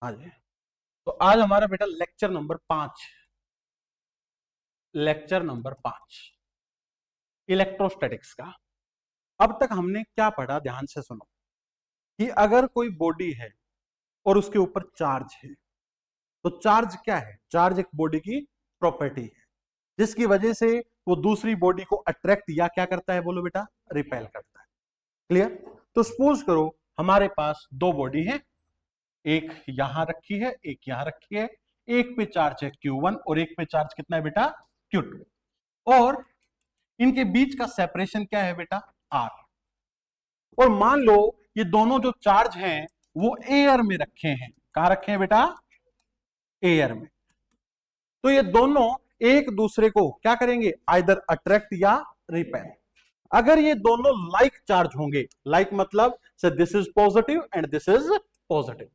हाँ जी। तो आज हमारा बेटा लेक्चर नंबर 5, इलेक्ट्रोस्टैटिक्स का। अब तक हमने क्या पढ़ा, ध्यान से सुनो कि अगर कोई बॉडी है और उसके ऊपर चार्ज है, तो चार्ज क्या है? चार्ज एक बॉडी की प्रॉपर्टी है जिसकी वजह से वो दूसरी बॉडी को अट्रैक्ट या क्या करता है, बोलो बेटा, रिपेल करता है। क्लियर? तो सपोज करो हमारे पास दो बॉडी है, एक यहां रखी है, एक यहां रखी है। एक पे चार्ज है Q1 और एक पे चार्ज कितना है बेटा, Q2। और इनके बीच का सेपरेशन क्या है बेटा, R। और मान लो ये दोनों जो चार्ज हैं वो एयर में रखे हैं। कहां रखे हैं बेटा? एयर में। तो ये दोनों एक दूसरे को क्या करेंगे, आइदर अट्रैक्ट या रिपेल। अगर ये दोनों लाइक चार्ज होंगे, लाइक मतलब से this is positive and this is positive,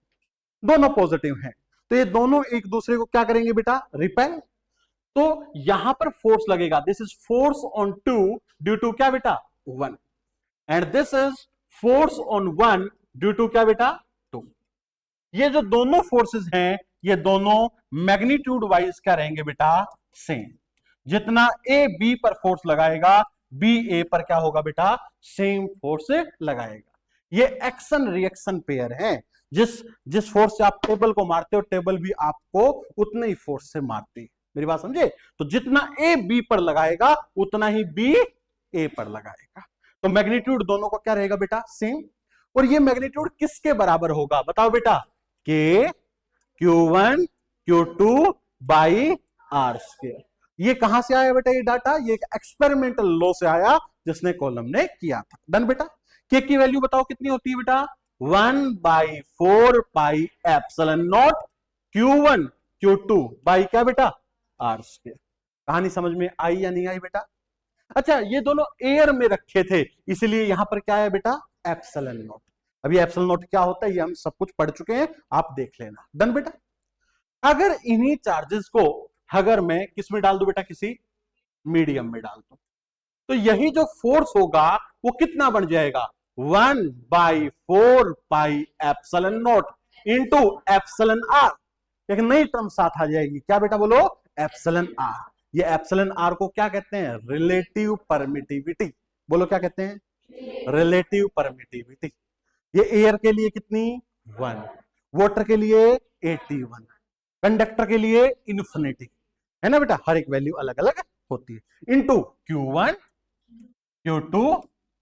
दोनों पॉजिटिव हैं, तो ये दोनों एक दूसरे को क्या करेंगे बेटा, रिपेल। तो यहां पर फोर्स लगेगा, this is force on two due to क्या बेटा, one. And this is force on one due to क्या बेटा, टू। ये जो दोनों फोर्सेस हैं ये दोनों मैग्नीट्यूड वाइज क्या रहेंगे बेटा, सेम। जितना ए बी पर फोर्स लगाएगा, बी ए पर क्या होगा बेटा, सेम फोर्स लगाएगा। ये एक्शन रिएक्शन पेयर है। जिस जिस फोर्स से आप टेबल को मारते हो, टेबल भी आपको उतने ही फोर्स से मारती है। मेरी बात समझे? तो जितना ए बी पर लगाएगा उतना ही बी ए पर लगाएगा। तो मैग्नीट्यूड दोनों का क्या रहेगा बेटा, सेम। और ये मैग्नीट्यूड किसके बराबर होगा, बताओ बेटा, के Q1 Q2 by r square. ये कहां से आया बेटा, ये डाटा, ये एक एक्सपेरिमेंटल लॉ से आया जिसने कॉलम ने किया था। डन बेटा। के की वैल्यू बताओ कितनी होती है बेटा, 1/4 pi epsilon not Q1 Q2 by क्या बेटा, आर स्क्वायर। कहानी समझ में आई या नहीं आई बेटा? अच्छा, ये दोनों एयर में रखे थे इसलिए यहां पर क्या है बेटा, एप्सिलॉन नॉट। अभी एप्सिलॉन नॉट क्या होता है ये हम सब कुछ पढ़ चुके हैं, आप देख लेना। डन बेटा। अगर इन्हीं चार्जेस को अगर मैं किस में डाल दूं बेटा, किसी मीडियम में डाल दूं, तो यही जो फोर्स होगा वो कितना बन जाएगा, 1/4 pi epsilon naught into epsilon r. एक नई टर्म साथ आ जाएगी, क्या बेटा बोलो, एप्सिलॉन आर। ये एप्सिलॉन आर को क्या कहते हैं, रिलेटिव परमिटिविटी। बोलो क्या कहते हैं, रिलेटिव परमिटिविटी। ये एयर के लिए कितनी, 1, वाटर के लिए 81, कंडक्टर के लिए इन्फिनिटी, है ना बेटा, हर एक वैल्यू अलग अलग होती है। इंटू Q1 Q2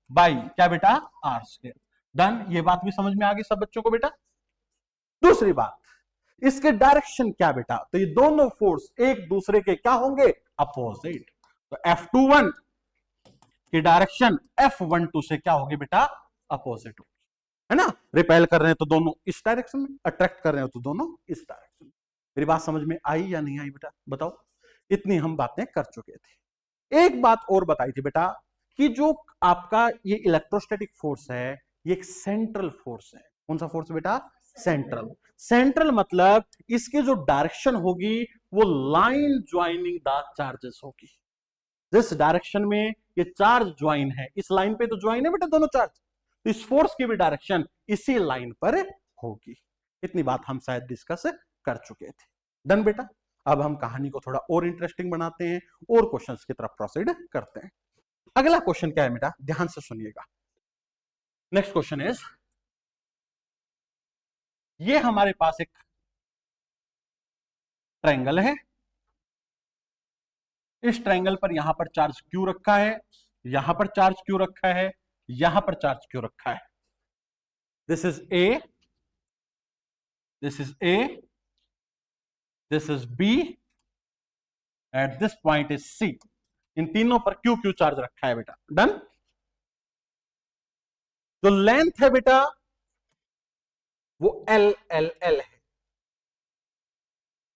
बाई क्या बेटा, आर स्क्वायर। डन। ये बात भी समझ में आ गई सब बच्चों को बेटा? दूसरी बात, इसके डायरेक्शन क्या बेटा, तो ये दोनों फोर्स एक दूसरे के क्या होंगे, अपोजिट। तो F21 की डायरेक्शन F12 से क्या होगी बेटा, अपोजिट होगी, है ना। रिपेल कर रहे हैं तो दोनों इस डायरेक्शन में, अट्रैक्ट कर रहे हैं तो दोनों इस डायरेक्शन में। मेरी बात समझ में आई या नहीं आई बेटा, बताओ? इतनी हम बातें कर चुके थे। एक बात और बताई थी बेटा कि जो आपका ये इलेक्ट्रोस्टैटिक फोर्स है ये एक सेंट्रल फोर्स है। कौन सा फोर्स बेटा, सेंट्रल। सेंट्रल मतलब इसकी जो डायरेक्शन होगी वो लाइन ज्वाइनिंग द चार्जेस होगी। जिस डायरेक्शन में ये चार्ज ज्वाइन है, इस लाइन पे तो ज्वाइन है बेटा दोनों चार्ज, तो इस फोर्स की भी डायरेक्शन इसी लाइन पर होगी। इतनी बात हम शायद डिस्कस कर चुके थे। डन बेटा। अब हम कहानी को थोड़ा और इंटरेस्टिंग बनाते हैं और क्वेश्चंस की तरफ प्रोसीड करते हैं। अगला क्वेश्चन क्या है बेटा, ध्यान से सुनिएगा। नेक्स्ट क्वेश्चन इज, ये हमारे पास एक ट्रायंगल है। इस ट्रायंगल पर यहां पर चार्ज Q रखा है, यहां पर चार्ज Q रखा है, यहां पर चार्ज Q रखा है। This is A, this is A, this is B, at this point is C। इन तीनों पर Q Q चार्ज रखा है बेटा। डन। जो लेंथ है बेटा वो L L L है।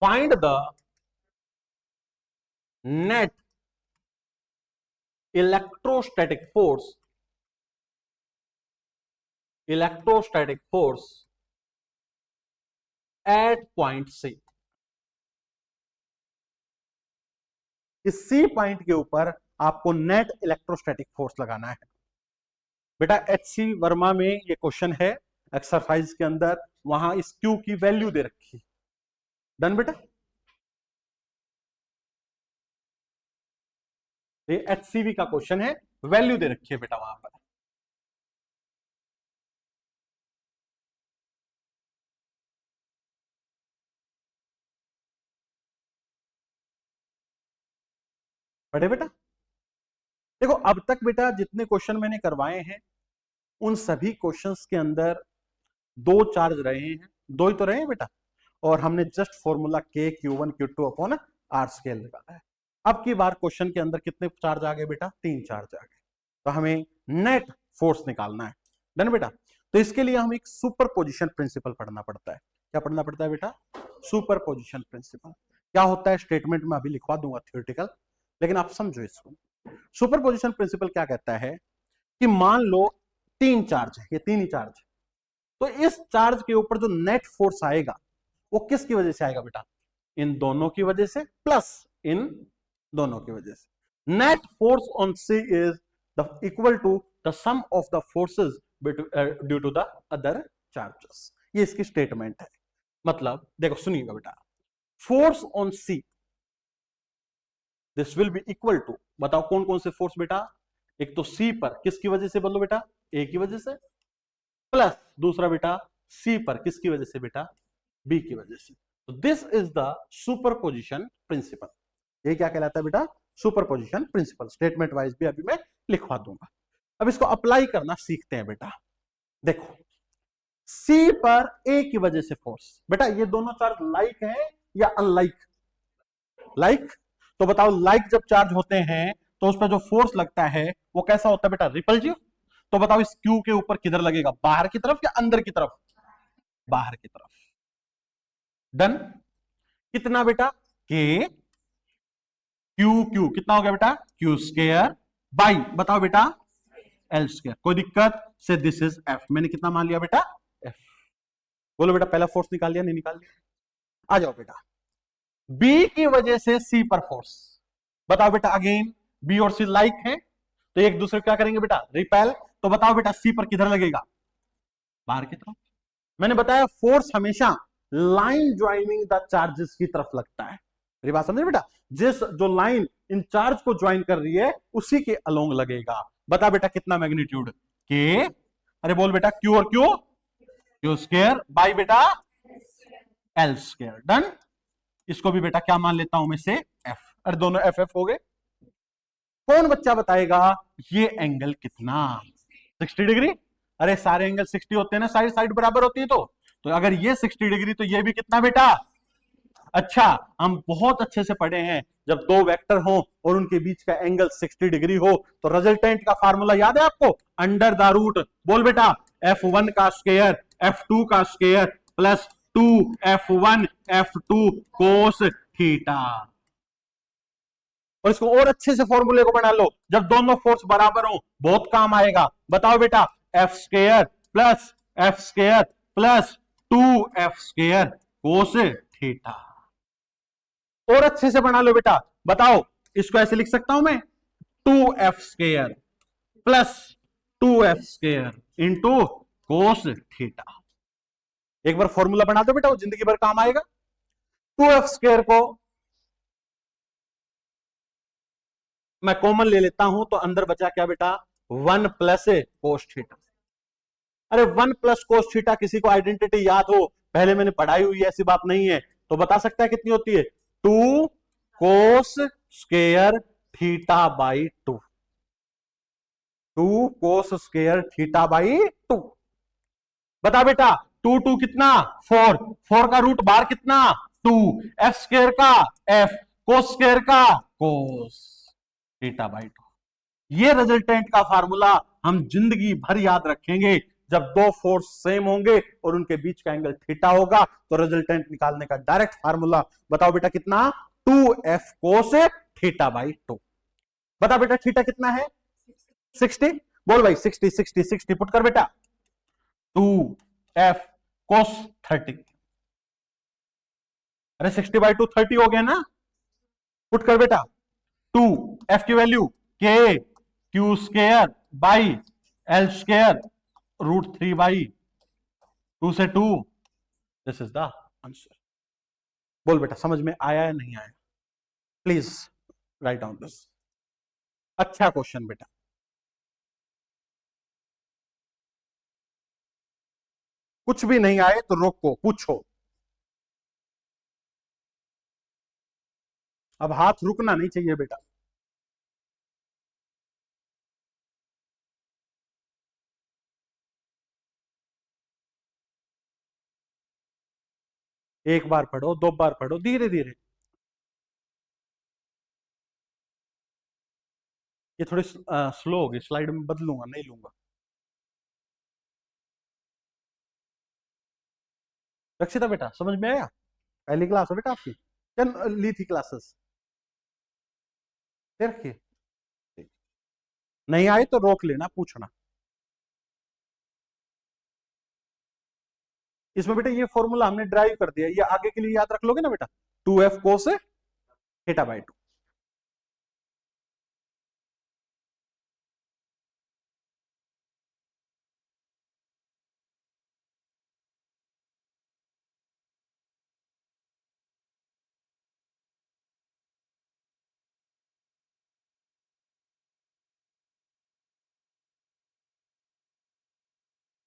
Find the net electrostatic force, electrostatic force at point C। इस C पॉइंट के ऊपर आपको नेट इलेक्ट्रोस्टैटिक फोर्स लगाना है बेटा। HC वर्मा में ये क्वेश्चन है, एक्सरसाइज के अंदर वहां इस क्यू की वैल्यू दे रखी। डन बेटा। ये एचसीवी का क्वेश्चन है, वैल्यू दे रखी है बेटा वहां पर। पढ़े बेटा। देखो अब तक बेटा जितने क्वेश्चन मैंने करवाए हैं उन सभी क्वेश्चंस के अंदर दो चार्ज रहे हैं, दो ही तो रहे हैं बेटा, और हमने जस्ट फॉर्मूला के Q1 Q2 upon are scale निकाला है। अब की बार क्वेश्चन के अंदर कितने चार्ज आ गए बेटा? 3 चार्ज आ गए, तो हमें नेट फोर्स निकालना है। डन बेटा। तो इसके लिए हमें एक सुपर पोजिशन प्रिंसिपल पढ़ना पड़ता है। क्या पढ़ना पड़ता है बेटा? Superposition principle. क्या होता है स्टेटमेंट में अभी लिखवा दूंगा थियोरेटिकल, लेकिन आप समझो इसको। सुपर पोजिशन प्रिंसिपल क्या कहता है कि मान लो 3 चार्ज है, ये 3 ही चार्ज है, तो इस चार्ज के ऊपर जो नेट फोर्स आएगा वो किसकी वजह से आएगा बेटा? इन दोनों की वजह से प्लस इन दोनों की वजह से। Net force on C is the equal to the sum of the forces due to the other charges. ये इसकी स्टेटमेंट है। मतलब देखो सुनिएगा बेटा, force on C this will be equal to, बताओ कौन कौन से फोर्स बेटा? एक तो सी पर किसकी वजह से बोलो बेटा? ए की वजह से, प्लस दूसरा बेटा सी पर किसकी वजह से बेटा? बी की वजह से। तो this is the superposition principle. ये क्या कहलाता है बेटा? Superposition principle. स्टेटमेंट वाइज भी अभी मैं लिखवा दूंगा। अब इसको अप्लाई करना सीखते हैं बेटा। देखो सी पर ए की वजह से फोर्स, बेटा ये दोनों चार्ज लाइक है या अनलाइक? लाइक। तो बताओ लाइक जब चार्ज होते हैं तो उस पर जो फोर्स लगता है वो कैसा होता है बेटा? रिपल्सिव। तो बताओ इस क्यू के ऊपर किधर लगेगा? बाहर की तरफ या अंदर की तरफ? बाहर की तरफ। डन। कितना बेटा? के क्यू क्यू कितना हो गया बेटा? क्यू स्क्वायर बाई, बताओ बेटा, एल स्क्वायर। कोई दिक्कत से दिस इज एफ। मैंने कितना मान लिया बेटा? एफ। बोलो बेटा पहला फोर्स निकाल लिया नहीं निकाल लिया? आ जाओ बेटा। बी की वजह से सी पर फोर्स, बताओ बेटा। अगेन बी और सी लाइक है तो एक दूसरे क्या करेंगे बेटा? रिपेल। तो बताओ बेटा सी पर किधर लगेगा? बाहर की तरफ। मैंने बताया फोर्स हमेशा लाइन ज्वाइनिंग द चार्जेस की तरफ लगता है। मेरी बात समझे बेटा? जिस जो लाइन इन चार्ज को ज्वाइन कर रही है उसी के अलोंग लगेगा। बता बेटा कितना मैग्नीट्यूड? के, अरे बोल बेटा, क्यू और क्यू, क्यू स्क्वायर बाई बेटा एल स्क्वायर। डन। इसको भी बेटा क्या मान लेता हूं मैं से? एफ। अरे दोनों एफ एफ हो गए। कौन बच्चा बताएगा ये एंगल कितना? 60 डिग्री। अरे सारे एंगल 60 होते हैं ना, सारी साइड बराबर होती है। तो अगर ये 60 डिग्री तो ये भी कितना बेटा? अच्छा, हम बहुत अच्छे से पढ़े हैं जब दो वेक्टर हो और उनके बीच का एंगल 60 डिग्री हो तो रिजल्टेंट का फार्मूला याद है आपको? अंडर द रूट, बोल बेटा, F1 का स्क्वायर F2 का square plus 2F1 F2 cos theta. और इसको और अच्छे से फॉर्मूले को बना लो, जब दोनों फोर्स बराबर हो बहुत काम आएगा। बताओ बेटा, F square plus F square plus 2F square cos theta. और अच्छे से बना लो बेटा। बताओ इसको ऐसे लिख सकता हूं मैं, 2F square plus 2F square into cos theta. एक बार फॉर्मूला बना दो बेटा, वो जिंदगी भर काम आएगा। 2F स्क्वायर को मैं कॉमन ले लेता हूं तो अंदर बचा क्या बेटा? 1 प्लस कोस थीटा। अरे 1 प्लस कोस थीटा किसी को आइडेंटिटी याद हो? पहले मैंने पढ़ाई हुई है, ऐसी बात नहीं है। तो बता सकता है कितनी होती है? 2 cos square theta by 2। 2 cos square theta by 2। बता बेटा, 2 कितना? 4। 4 का रूट बाहर कितना? 2। एफ स्क्वायर का एफ, कोस स्क्वायर का कोस थीटा बाई 2। ये रिजल्टेंट का फार्मूला हम जिंदगी भर याद रखेंगे। जब दो फोर्स सेम होंगे और उनके बीच का एंगल थीटा होगा तो रिजल्टेंट निकालने का डायरेक्ट फार्मूला बताओ बेटा कितना? 2F cos theta by 2। बता बेटा थीटा कितना है? 60। बोल भाई 60 60 60 पुट कर बेटा। 2F कोस 30। अरे 60 बाई 2 30 हो गया ना? पुट कर बेटा। 2F की वैल्यू के Q square by L square root 3 by 2 से 2, दिस इज द आंसर। बोल बेटा समझ में आया या नहीं आया? Please write down this. अच्छा क्वेश्चन बेटा। कुछ भी नहीं आए तो रोको, पूछो। अब हाथ रुकना नहीं चाहिए बेटा। एक बार पढ़ो, दो बार पढ़ो, धीरे धीरे। ये थोड़ी स्लो होगी, स्लाइड में बदलूंगा, नहीं लूंगा। रक्षिता बेटा समझ में आया? पहली क्लास है बेटा आपकी, क्या ली थी क्लासेस? दे रखिए। नहीं आए तो रोक लेना, पूछना। इसमें बेटा ये फॉर्मूला हमने ड्राइव कर दिया, ये आगे के लिए याद रख लोगे ना बेटा, 2f कोस थीटा बाई 2।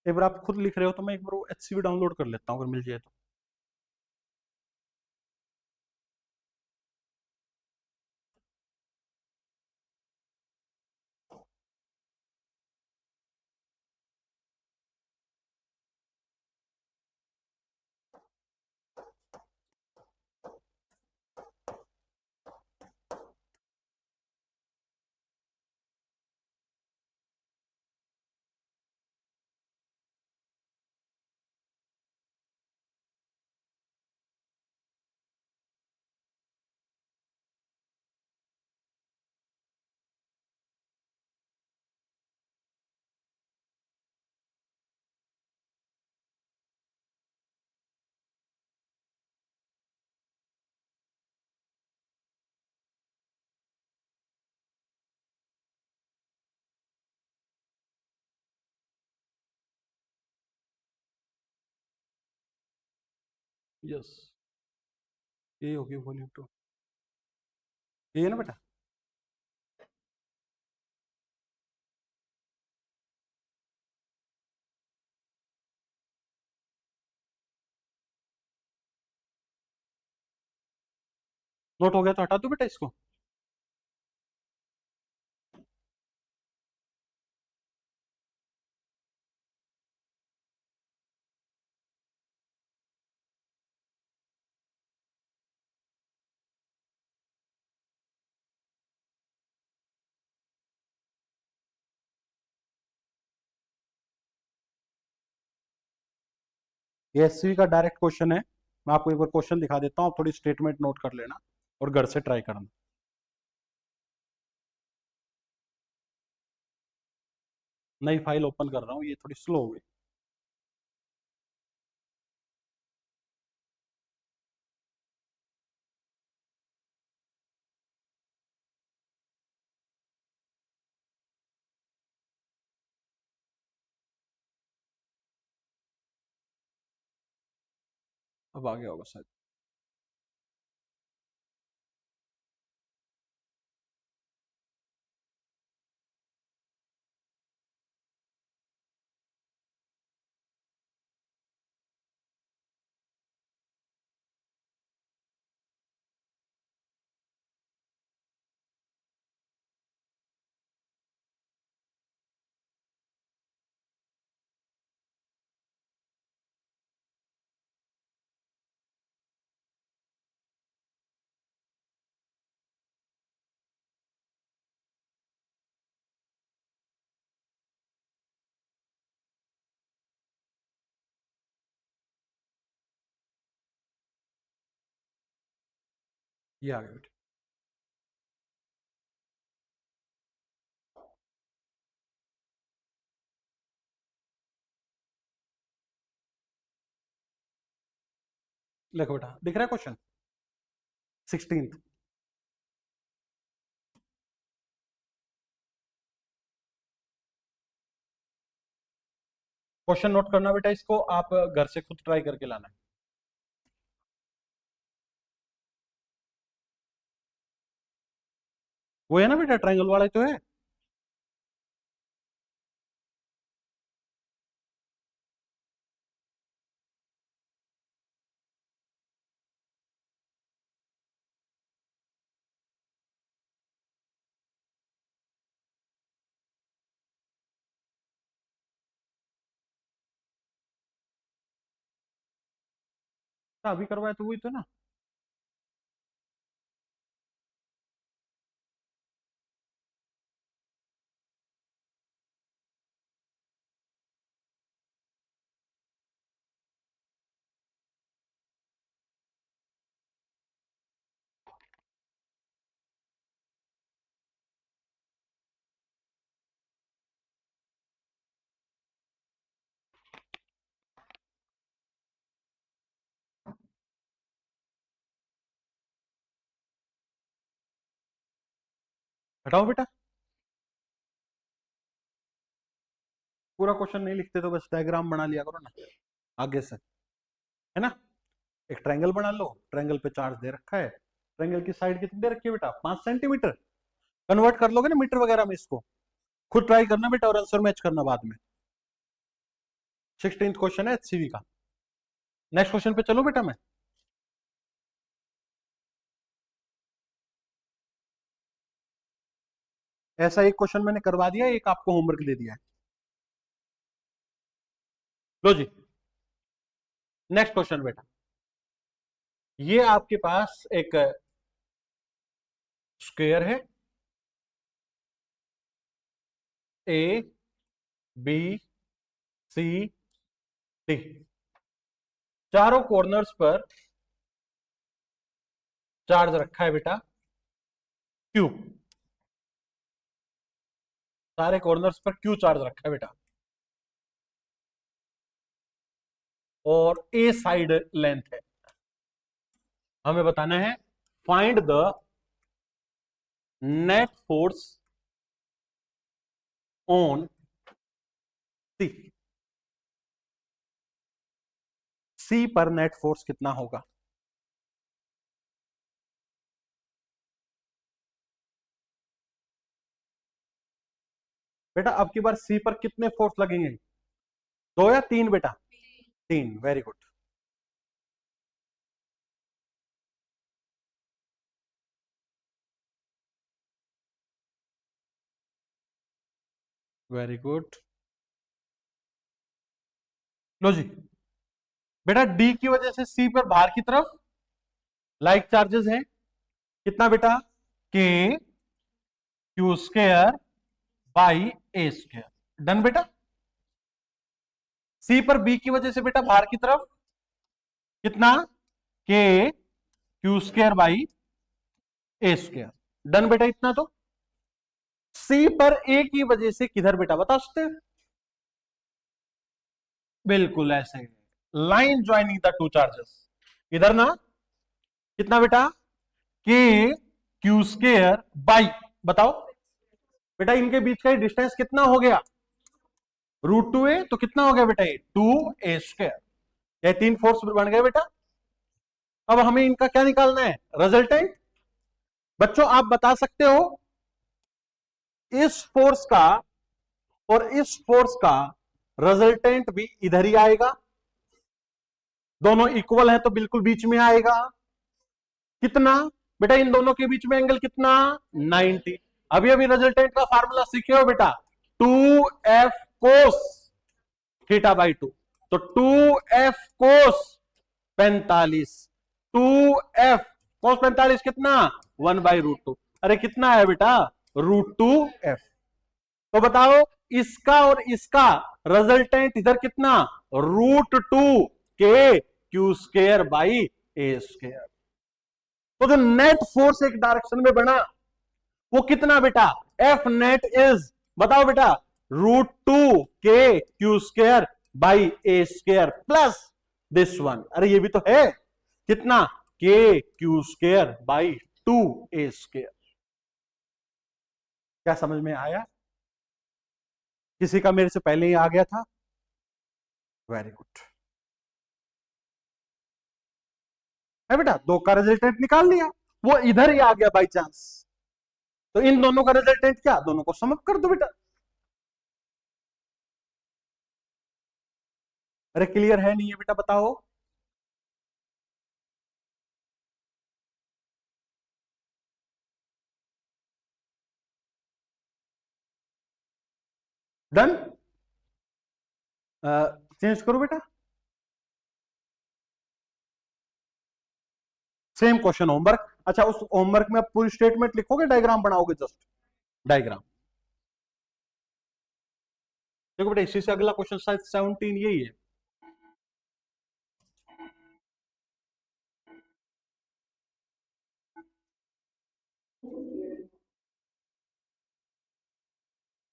एक बार आप खुद लिख रहे हो तो मैं एक बार वो HCV डाउनलोड कर लेता हूँ अगर मिल जाए तो। यस, ये होगी वॉल्यूम 2, ये है ना बेटा? नोट हो गया तो हटा दो बेटा इसको। ये HCV का डायरेक्ट क्वेश्चन है, मैं आपको एक बार क्वेश्चन दिखा देता हूँ, आप थोड़ी स्टेटमेंट नोट कर लेना और घर से ट्राई करना। नई फाइल ओपन कर रहा हूँ, ये थोड़ी स्लो हो गई। अब आ गया होगा शायद। ये आ गया बेटा। देखो बेटा, दिख रहा है क्वेश्चन 16th? क्वेश्चन नोट करना बेटा, इसको आप घर से खुद ट्राई करके लाना है। वो है ना बेटा, ट्रायंगल वाला ही तो है। अभी करवाया तो वही तो ना। हटाओ बेटा, पूरा क्वेश्चन नहीं लिखते तो बस डायग्राम बना लिया करो ना आगे से, है ना। एक ट्रायंगल बना लो, ट्रायंगल पे चार्ज दे रखा है, ट्रायंगल की साइड कितनी दे रखी है बेटा, 5 सेंटीमीटर। कन्वर्ट कर लोगे ना मीटर वगैरह में इसको, खुद ट्राई करना बेटा और आंसर मैच करना बाद में। 16th क्वेश्चन है HCV का। नेक्स्ट क्वेश्चन पे चलो बेटा मैं। ऐसा एक क्वेश्चन मैंने करवा दिया, एक आपको होमवर्क दे दिया है। लो जी, नेक्स्ट क्वेश्चन बेटा, ये आपके पास एक स्क्वायर है, ए बी सी डी, चारों कॉर्नर्स पर चार्ज रखा है बेटा क्यू, सारे कॉर्नर्स पर क्यू चार्ज रखा है बेटा, और ए साइड लेंथ है। हमें बताना है find the net force on C. C पर नेट फोर्स कितना होगा? बेटा अब की बार सी पर कितने फोर्स लगेंगे, 2 या 3 बेटा? 3, वेरी गुड। Very good. लो जी बेटा, डी की वजह से सी पर बाहर की तरफ लाइक चार्जेस हैं, कितना बेटा, के Q square by a square. Done बेटा। सी पर बी की वजह से बेटा बाहर की तरफ कितना, के Q square by a square. Done बेटा, इतना तो। सी पर ए की वजह से किधर बेटा बता सकते हैं? बिल्कुल ऐसे, line joining the two charges, इधर ना, कितना बेटा, के क्यू स्क्वायर बाई, बताओ बेटा इनके बीच का डिस्टेंस कितना हो गया, √2a, तो कितना हो गया बेटा ये 2a²। ये 3 फोर्स बन गए बेटा। अब हमें इनका क्या निकालना है, रिजल्टेंट। बच्चों आप बता सकते हो इस फोर्स का और इस फोर्स का रिजल्टेंट भी इधर ही आएगा, दोनों इक्वल है तो बिल्कुल बीच में आएगा। कितना बेटा, इन दोनों के बीच में एंगल कितना, 90। अभी अभी रिजल्टेंट का फार्मूला सीखे हो बेटा, 2f कोस थीटा बाई 2, तो 2f कोस 45, 2f कोस 45 कितना, 1/√2। अरे कितना है बेटा, √2f। तो बताओ इसका और इसका रिजल्टेंट इधर कितना, √2 के Q square by a square. तो जो नेट फोर्स एक डायरेक्शन में बना वो कितना बेटा, एफ नेट इज, बताओ बेटा, √2 के Q square by a square plus this one. अरे ये भी तो है, कितना, के Q square by 2a square. क्या समझ में आया? किसी का मेरे से पहले ही आ गया था? वेरी गुड है बेटा, दो का रिजल्टेंट निकाल लिया, वो इधर ही आ गया बाई चांस, तो इन दोनों का रिजल्टेंट क्या, दोनों को सम अप कर दो बेटा। अरे क्लियर है नहीं है बेटा, बताओ। डन, चेंज करो बेटा, सेम क्वेश्चन होमवर्क। अच्छा, उस होमवर्क में आप पूरी स्टेटमेंट लिखोगे, डायग्राम बनाओगे, जस्ट डायग्राम। देखो बेटा, इसी से अगला क्वेश्चन शायद 17 यही है।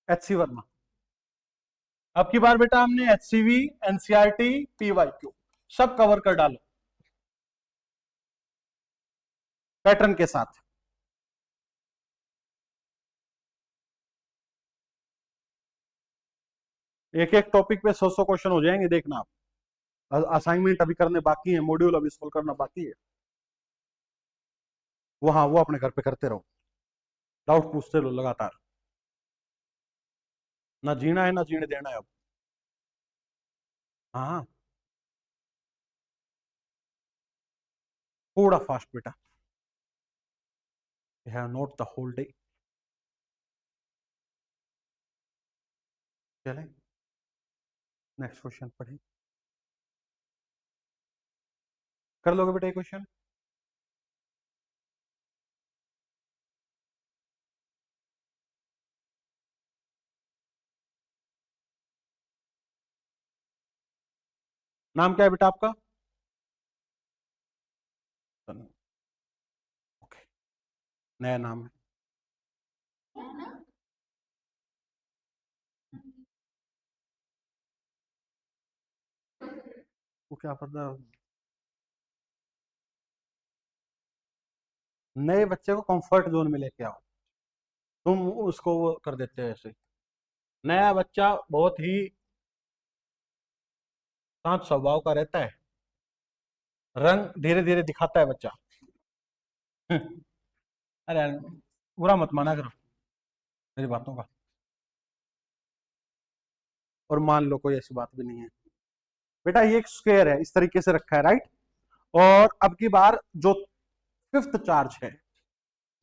एचसी वर्मा। अब की बार बेटा हमने एचसीवी, एनसीईआरटी, पीवाईक्यू सब कवर कर डालो पैटर्न के साथ। एक एक टॉपिक पे 100 क्वेश्चन हो जाएंगे, देखना आप। असाइनमेंट अभी करने बाकी है, मॉड्यूल अभी सोल्व करना बाकी है। वो हाँ, वो अपने घर पे करते रहो, डाउट पूछते रहो लगातार, ना जीना है ना जीने देना है अब। हाँ, थोड़ा फास्ट बेटा, you have note the whole day. चले नेक्स्ट क्वेश्चन पढ़े, कर लोगे बेटा ये क्वेश्चन। नाम क्या है बेटा आपका? ओके, नया नाम है। वो क्या पता, नए बच्चे को कंफर्ट जोन में लेके आओ, तुम उसको वो कर देते हो ऐसे। नया बच्चा बहुत ही शांत स्वभाव का रहता है, रंग धीरे धीरे दिखाता है बच्चा। अरे यार, बुरा मत माना करो मेरी बातों का, और मान लो कोई ऐसी बात भी नहीं है बेटा। ये एक स्क्वायर है, इस तरीके से रखा है, राइट। और अब की बार जो फिफ्थ चार्ज है,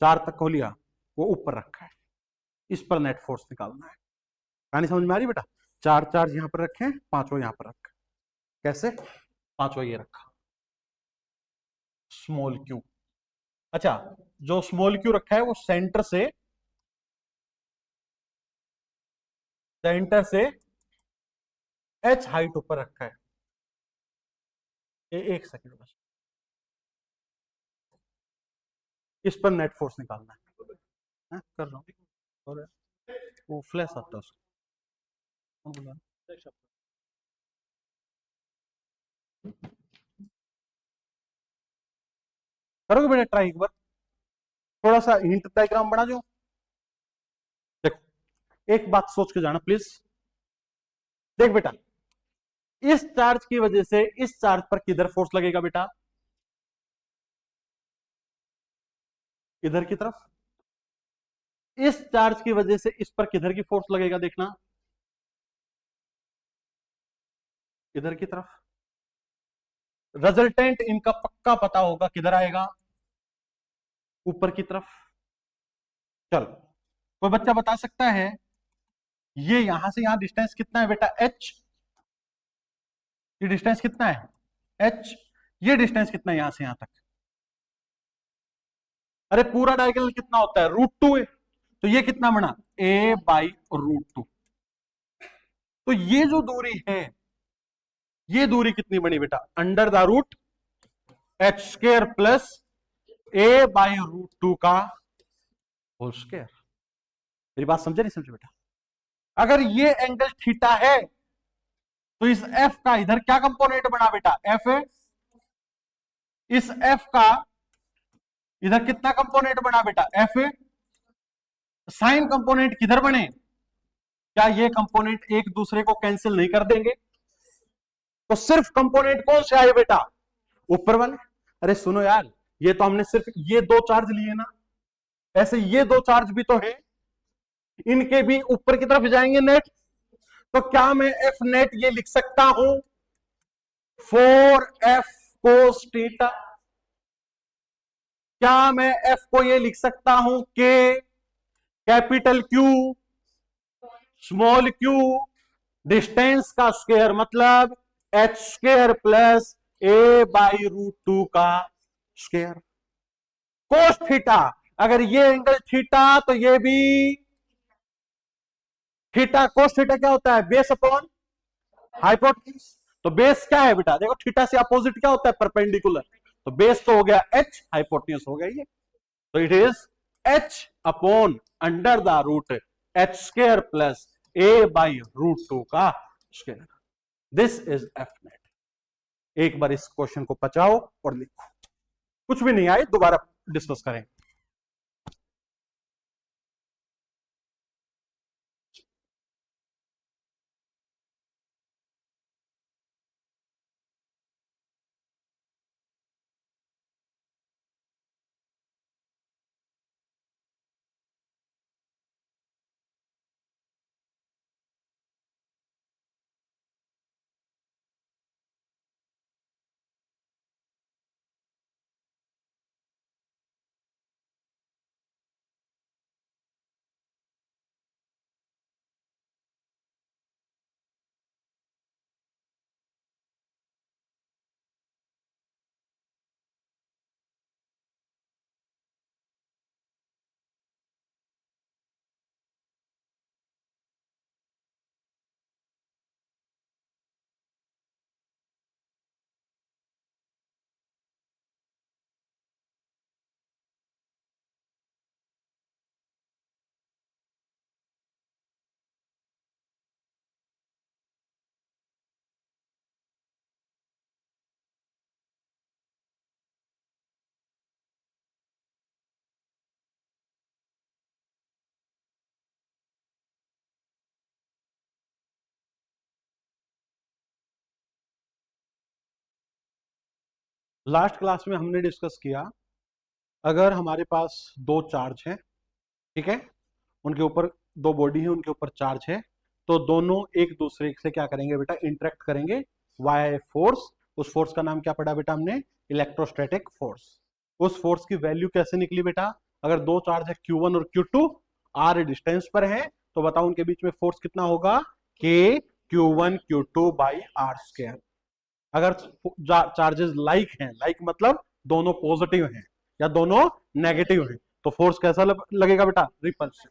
4 तक हो लिया, वो ऊपर रखा है, इस पर नेट फोर्स निकालना है। कहानी समझ में आ रही बेटा? 4 चार्ज यहां पर रखे, 5वां यहां पर रखा। कैसे? 5वां ये रखा, स्मॉल क्यू। अच्छा, जो स्मॉल क्यू रखा है वो सेंटर से एच हाइट ऊपर रखा है। एक सेकंड बस, इस पर नेट फोर्स निकालना है, कर रहा हूं। और वो फ्लैश आता है उसको, करोगे बेटा ट्राई एक बार, थोड़ा सा हिंट डायग्राम बना दो। देखो, एक बात सोच के जाना प्लीज। देख बेटा, इस चार्ज की वजह से इस चार्ज पर किधर फोर्स लगेगा बेटा? इधर की तरफ। इस चार्ज की वजह से इस पर किधर की फोर्स लगेगा, देखना, इधर की तरफ। रिजल्टेंट इनका पक्का पता होगा, किधर आएगा? ऊपर की तरफ। चलो, कोई बच्चा बता सकता है ये यहां से यहां डिस्टेंस कितना है बेटा? एच। ये डिस्टेंस कितना है? एच। ये डिस्टेंस कितना है यहां से यहां तक? अरे पूरा डायगोनल कितना होता है? √2 है, तो ये कितना बना? a/√2। तो ये जो दूरी है, ये दूरी कितनी बनी बेटा? √h² प्लस a/√2 का होल स्क्वायर। मेरी बात समझे नहीं समझे बेटा? अगर ये एंगल थीटा है, तो इस f का इधर क्या कंपोनेंट बना बेटा? f है। इस f का इधर कितना कंपोनेंट बना बेटा? f है। साइन कंपोनेंट किधर बने? क्या ये कंपोनेंट एक दूसरे को कैंसिल नहीं कर देंगे? तो सिर्फ कंपोनेंट कौन से आए बेटा? ऊपर वाले। अरे सुनो यार, ये तो हमने सिर्फ ये दो चार्ज लिए ना, ऐसे ये दो चार्ज भी तो है, इनके भी ऊपर की तरफ जाएंगे नेट। तो क्या मैं एफ नेट ये लिख सकता हूं 4F कोस थीटा? क्या मैं एफ को ये लिख सकता हूं के capital Q small Q distance का स्क्वायर मतलब H square plus A by root 2 का स्क्वायर। कोस थीटा, अगर ये एंगल थीटा तो ये भी थीटा। कोस थीटा क्या होता है? Base upon hypotenuse. तो बेस क्या है बेटा? देखो थीटा से अपोजिट क्या होता है? परपेंडिकुलर। तो बेस तो हो गया एच, हाइपोटेन्यूज हो गया ये। तो it is H upon under the root H square plus A by root 2 का square. This is F net. एक बार इस क्वेश्चन को पचाओ और लिखो, कुछ भी नहीं आए दोबारा डिस्कस करेंगे। लास्ट क्लास में हमने डिस्कस किया, अगर हमारे पास दो चार्ज हैं, ठीक है, उनके ऊपर दो बॉडी है, उनके ऊपर चार्ज है, तो दोनों एक दूसरे से क्या करेंगे बेटा? इंटरेक्ट करेंगे वाई फोर्स। उस फोर्स का नाम क्या पढ़ा बेटा हमने? Electrostatic force. उस फोर्स की वैल्यू कैसे निकली बेटा? अगर दो चार्ज है Q1 और Q2, आर डिस्टेंस पर है, तो बताओ उनके बीच में फोर्स कितना होगा? K Q1 Q2 by r square. अगर चार्जेस लाइक हैं, लाइक मतलब दोनों पॉजिटिव हैं या दोनों नेगेटिव हैं, तो फोर्स कैसा लगेगा बेटा? रिपल्सिव।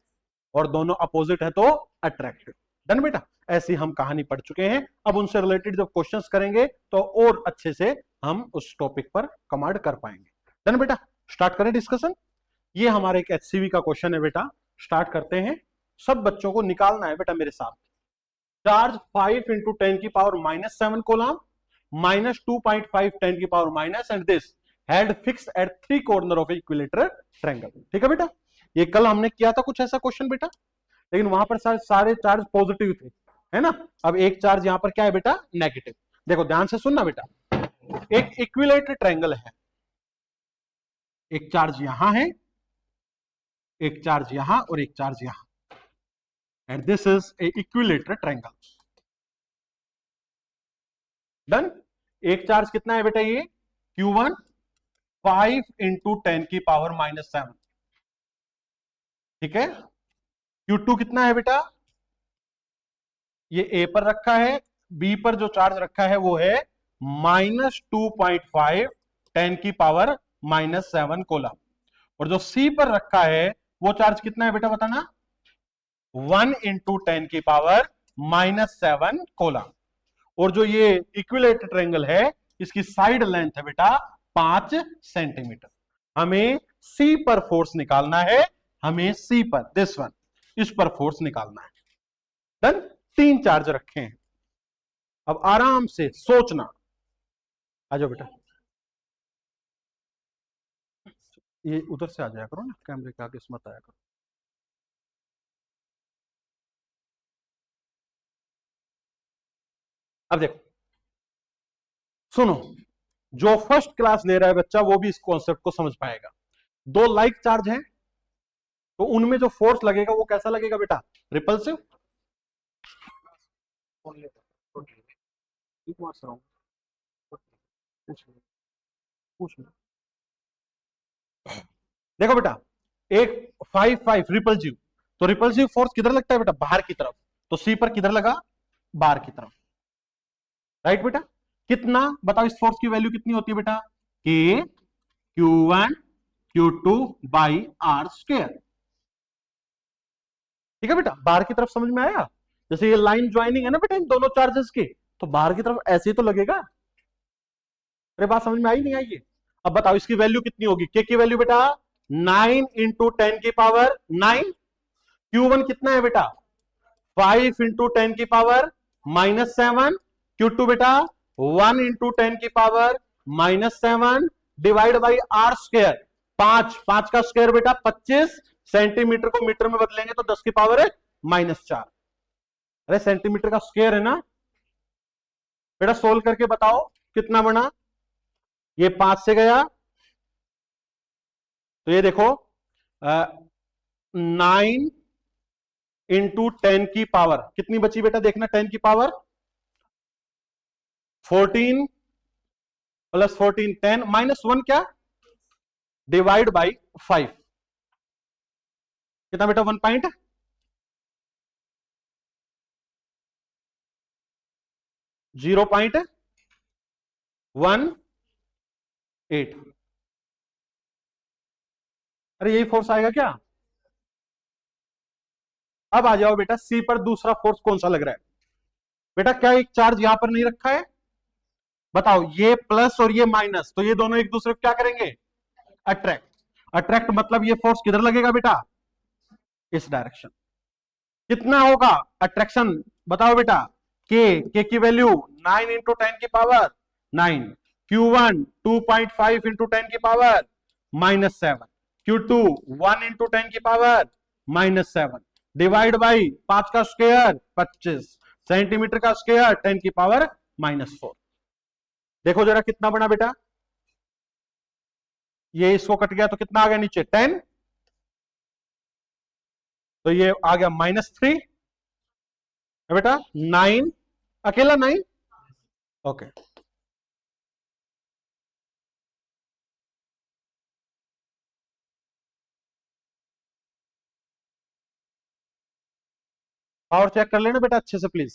और दोनों अपोजिट है तो अट्रैक्टिव। डन बेटा? ऐसी हम कहानी पढ़ चुके हैं। अब उनसे रिलेटेड जब क्वेश्चंस करेंगे तो और अच्छे से हम उस टॉपिक पर कमांड कर पाएंगे। डन बेटा? स्टार्ट करें डिस्कशन। ये हमारा एक एचसीवी का क्वेश्चन है बेटा, स्टार्ट करते हैं। सब बच्चों को निकालना है बेटा मेरे साथ। Charge 5 into 10⁻⁻7 coulomb -2.5 10⁻⁻, and this head fix at 3 corner of equilateral triangle. ठीक है बेटा? ये कल हमने किया था कुछ ऐसा क्वेश्चन बेटा, लेकिन वहां पर सारे चार्ज पॉजिटिव थे, है ना? अब एक चार्ज यहां पर क्या है बेटा? नेगेटिव। देखो ध्यान से सुनना बेटा, एक इक्विलेटरल ट्रायंगल है, एक चार्ज यहां है, एक चार्ज यहां और एक चार्ज यहां, and this is a equilateral triangle. Done? एक चार्ज कितना है बेटा? ये Q1 5 इंटू 10⁻⁻7, ठीक है। Q2 कितना है बेटा? ये ए पर रखा है, बी पर जो चार्ज रखा है वो है -2.5 10⁻⁻7 कोलम, और जो सी पर रखा है वो चार्ज कितना है बेटा? बताना। 1 इंटू 10⁻⁻7 कोलम। और जो ये इक्विलेटरल ट्रायंगल है, इसकी साइड लेंथ है बेटा 5 सेंटीमीटर। हमें सी पर फोर्स निकालना है, हमें सी पर, दिस वन, इस पर फोर्स निकालना है। डन? तीन चार्ज रखे हैं। अब आराम से सोचना। आ जाओ बेटा, ये उधर से आ जाया करो ना, कैमरे के आगे मत आया करो। अब देखो, सुनो, जो फर्स्ट क्लास ले रहा है बच्चा वो भी इस कॉन्सेप्ट को समझ पाएगा। दो लाइक चार्ज हैं तो उनमें जो फोर्स लगेगा वो कैसा लगेगा बेटा? रिपल्सिव। देखो बेटा, एक 5 5 रिपल्सिव, तो रिपल्सिव फोर्स किधर लगता है बेटा? बाहर की तरफ। तो सी पर किधर लगा? बाहर की तरफ। राइट बेटा? कितना बताओ, इस फोर्स की वैल्यू कितनी होती है बेटा? के Q1 Q2 by r square. ठीक है बेटा, बाहर की तरफ समझ में आया? जैसे ये लाइन ज्वाइनिंग है ना बेटा इन दोनों चार्जेस के, तो बाहर की तरफ ऐसे ही तो लगेगा। अरे बात समझ में आई नहीं आई ये? अब बताओ इसकी वैल्यू कितनी होगी? के की वैल्यू बेटा 9 इंटू 10 की पावर 9। Q1 कितना है बेटा? 5 इंटू 10 की पावर -7। Q2 बेटा 1 इंटू 10 की power -7 divide by r square. 5 का स्क्वायर बेटा 25, सेंटीमीटर को मीटर में बदलेंगे तो 10 की पावर है -4। अरे सेंटीमीटर का स्क्वायर है ना बेटा, सोल्व करके बताओ कितना बना। ये 5 से गया तो ये देखो 9 इंटू 10 की पावर कितनी बची बेटा? देखना 10 की पावर 14 प्लस 14 10 -1 क्या डिवाइड बाई 5। कितना बेटा? 1.18। अरे यही फोर्स आएगा क्या? अब आ जाओ बेटा सी पर दूसरा फोर्स कौन सा लग रहा है बेटा? क्या एक चार्ज यहां पर नहीं रखा है? बताओ, ये प्लस और ये माइनस, तो ये दोनों एक दूसरे को क्या करेंगे? अट्रैक्ट। अट्रैक्ट मतलब ये फोर्स किधर लगेगा बेटा? इस डायरेक्शन। कितना होगा अट्रैक्शन? बताओ बेटा। के की वैल्यू 9 इंटू 10 की पावर 9। Q1 2.5 इंटू 10 की पावर -7। Q2 1 इंटू 10 की पावर -7 डिवाइड बाई 5 का स्क्वायर 25, सेंटीमीटर का स्क्वायर 10 की पावर -4। देखो जरा कितना बना बेटा? ये इसको कट गया तो कितना आ गया नीचे? 10। तो ये आ गया -3 बेटा। 9 अकेला 9। ओके। पावर चेक कर लेना बेटा अच्छे से प्लीज।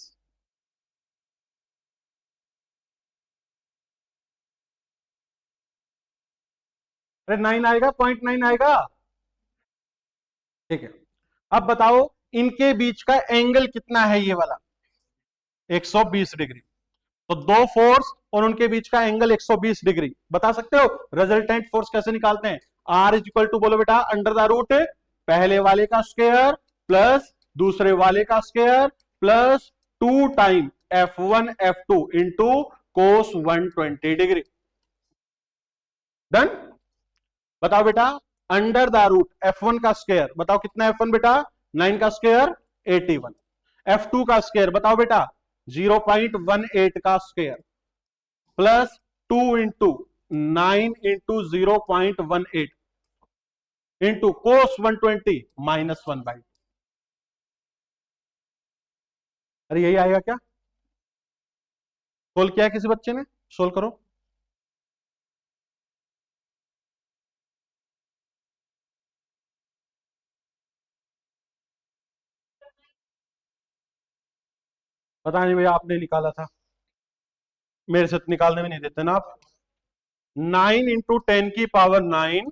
अरे 9 आएगा, 0.9 आएगा। ठीक है। अब बताओ इनके बीच का एंगल कितना है? ये वाला 120 डिग्री। तो दो फोर्स और उनके बीच का एंगल 120 डिग्री। बता सकते हो रिजल्टेंट फोर्स कैसे निकालते हैं? आर इज इक्वल टू बोलो बेटा अंडर द रूट पहले वाले का स्क्वायर प्लस दूसरे वाले का square plus 2 time F1 F2 into cos 120 degree. Done. बताओ बेटा अंडर द रूट F1 का स्क्वायर बताओ कितना F1 बेटा? 9 का स्क्वायर 81। F2 का स्क्वायर बताओ बेटा 0.18 का square plus 2 into 9 into 0.18 into cos 120 -1/2। अरे यही आएगा क्या? सोल्व किया है किसी बच्चे ने? सोल्व करो। पता नहीं भैया आपने निकाला था, मेरे से तो निकालने में नहीं देते ना आप। 9 इंटू 10 की पावर 9,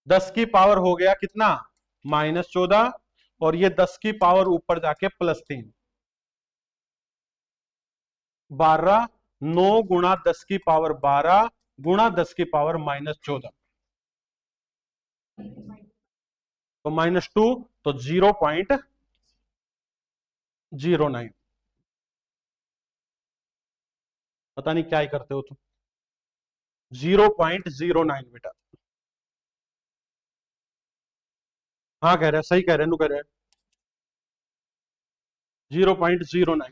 10 की पावर हो गया कितना? -14, और ये 10 की पावर ऊपर जाके +3, 12। 9 गुणा 10 की पावर 12 गुणा 10 की पावर -14, तो -2, तो 0.09। पता नहीं क्या ही करते हो तुम। 0.09 बेटा। हाँ कह रहे हैं, सही कह रहे हैं, नु कह रहे हैं 0.09।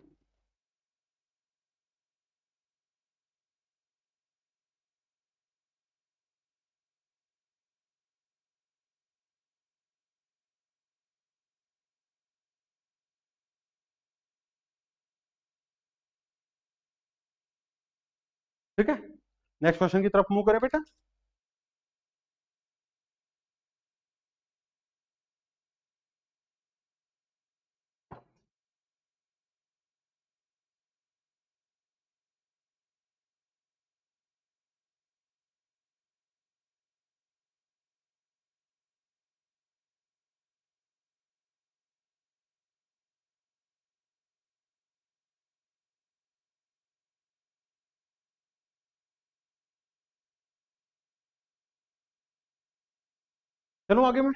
ठीक है, नेक्स्ट क्वेश्चन की तरफ मूव करें बेटा। चलो आगे में।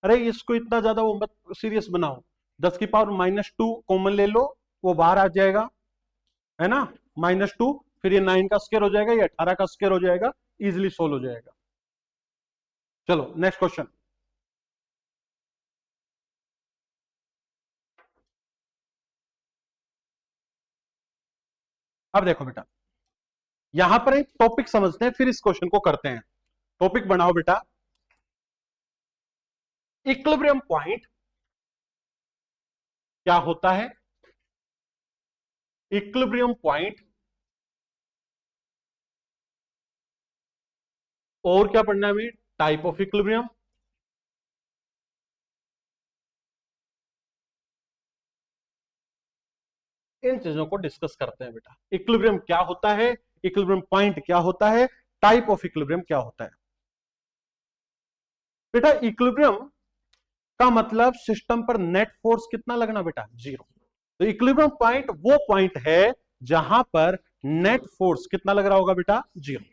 अरे इसको इतना ज्यादा वो मत सीरियस बनाओ। 10 की पावर -2 कॉमन ले लो, वो बाहर आ जाएगा, है ना, -2, फिर ये 9 का स्क्वायर हो जाएगा, ये 18 का स्क्वायर हो जाएगा, इजिली सोल्व हो जाएगा। चलो नेक्स्ट क्वेश्चन। अब देखो बेटा, यहां पर एक टॉपिक समझते हैं, फिर इस क्वेश्चन को करते हैं। टॉपिक बनाओ बेटा, इक्विलिब्रियम पॉइंट क्या होता है? इक्विलिब्रियम पॉइंट, और क्या पढ़ना है हमें? टाइप ऑफ इक्विलिब्रियम, इन चीजों को डिस्कस करते हैं बेटा। इक्विलिब्रियम क्या होता है, इक्विलिब्रियम पॉइंट क्या होता है, टाइप ऑफ इक्विलिब्रियम क्या होता है। बेटा इक्विलिब्रियम का मतलब सिस्टम पर नेट फोर्स कितना लगना बेटा? 0। तो इक्विलिब्रियम पॉइंट वो पॉइंट है जहां पर नेट फोर्स कितना लग रहा होगा बेटा? 0।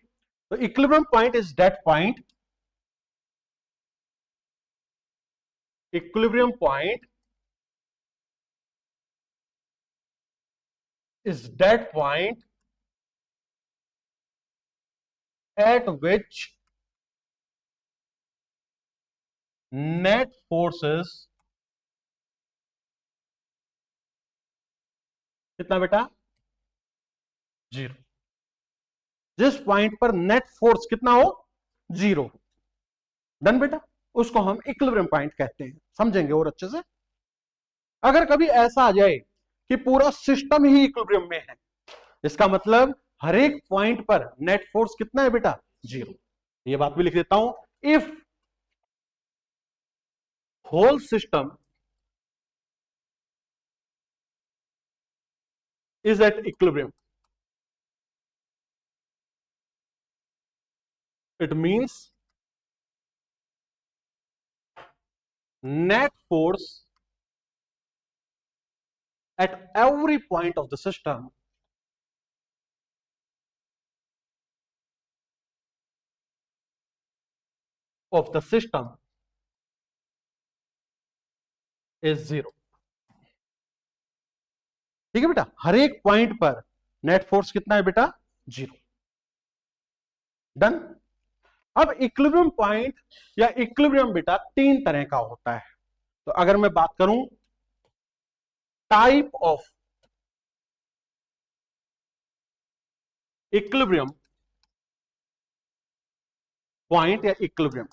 तो equilibrium point is that point, equilibrium point is that point at which net forces कितना बेटा? 0। जिस पॉइंट पर नेट फोर्स कितना हो? 0। डन बेटा, उसको हम इक्विलिब्रियम पॉइंट कहते हैं, समझेंगे और अच्छे से। अगर कभी ऐसा आ जाए कि पूरा सिस्टम ही इक्विलिब्रियम में है, इसका मतलब हर एक पॉइंट पर नेट फोर्स कितना है बेटा? 0। ये बात भी लिख देता हूं, if whole system is at equilibrium, it means net force at every point of the system is 0। ठीक है बेटा, हर एक पॉइंट पर नेट फोर्स कितना है बेटा? 0। डन। अब इक्विलिब्रियम पॉइंट या इक्विलिब्रियम बेटा 3 तरह का होता है। तो अगर मैं बात करूं टाइप ऑफ इक्विलिब्रियम पॉइंट या इक्विलिब्रियम,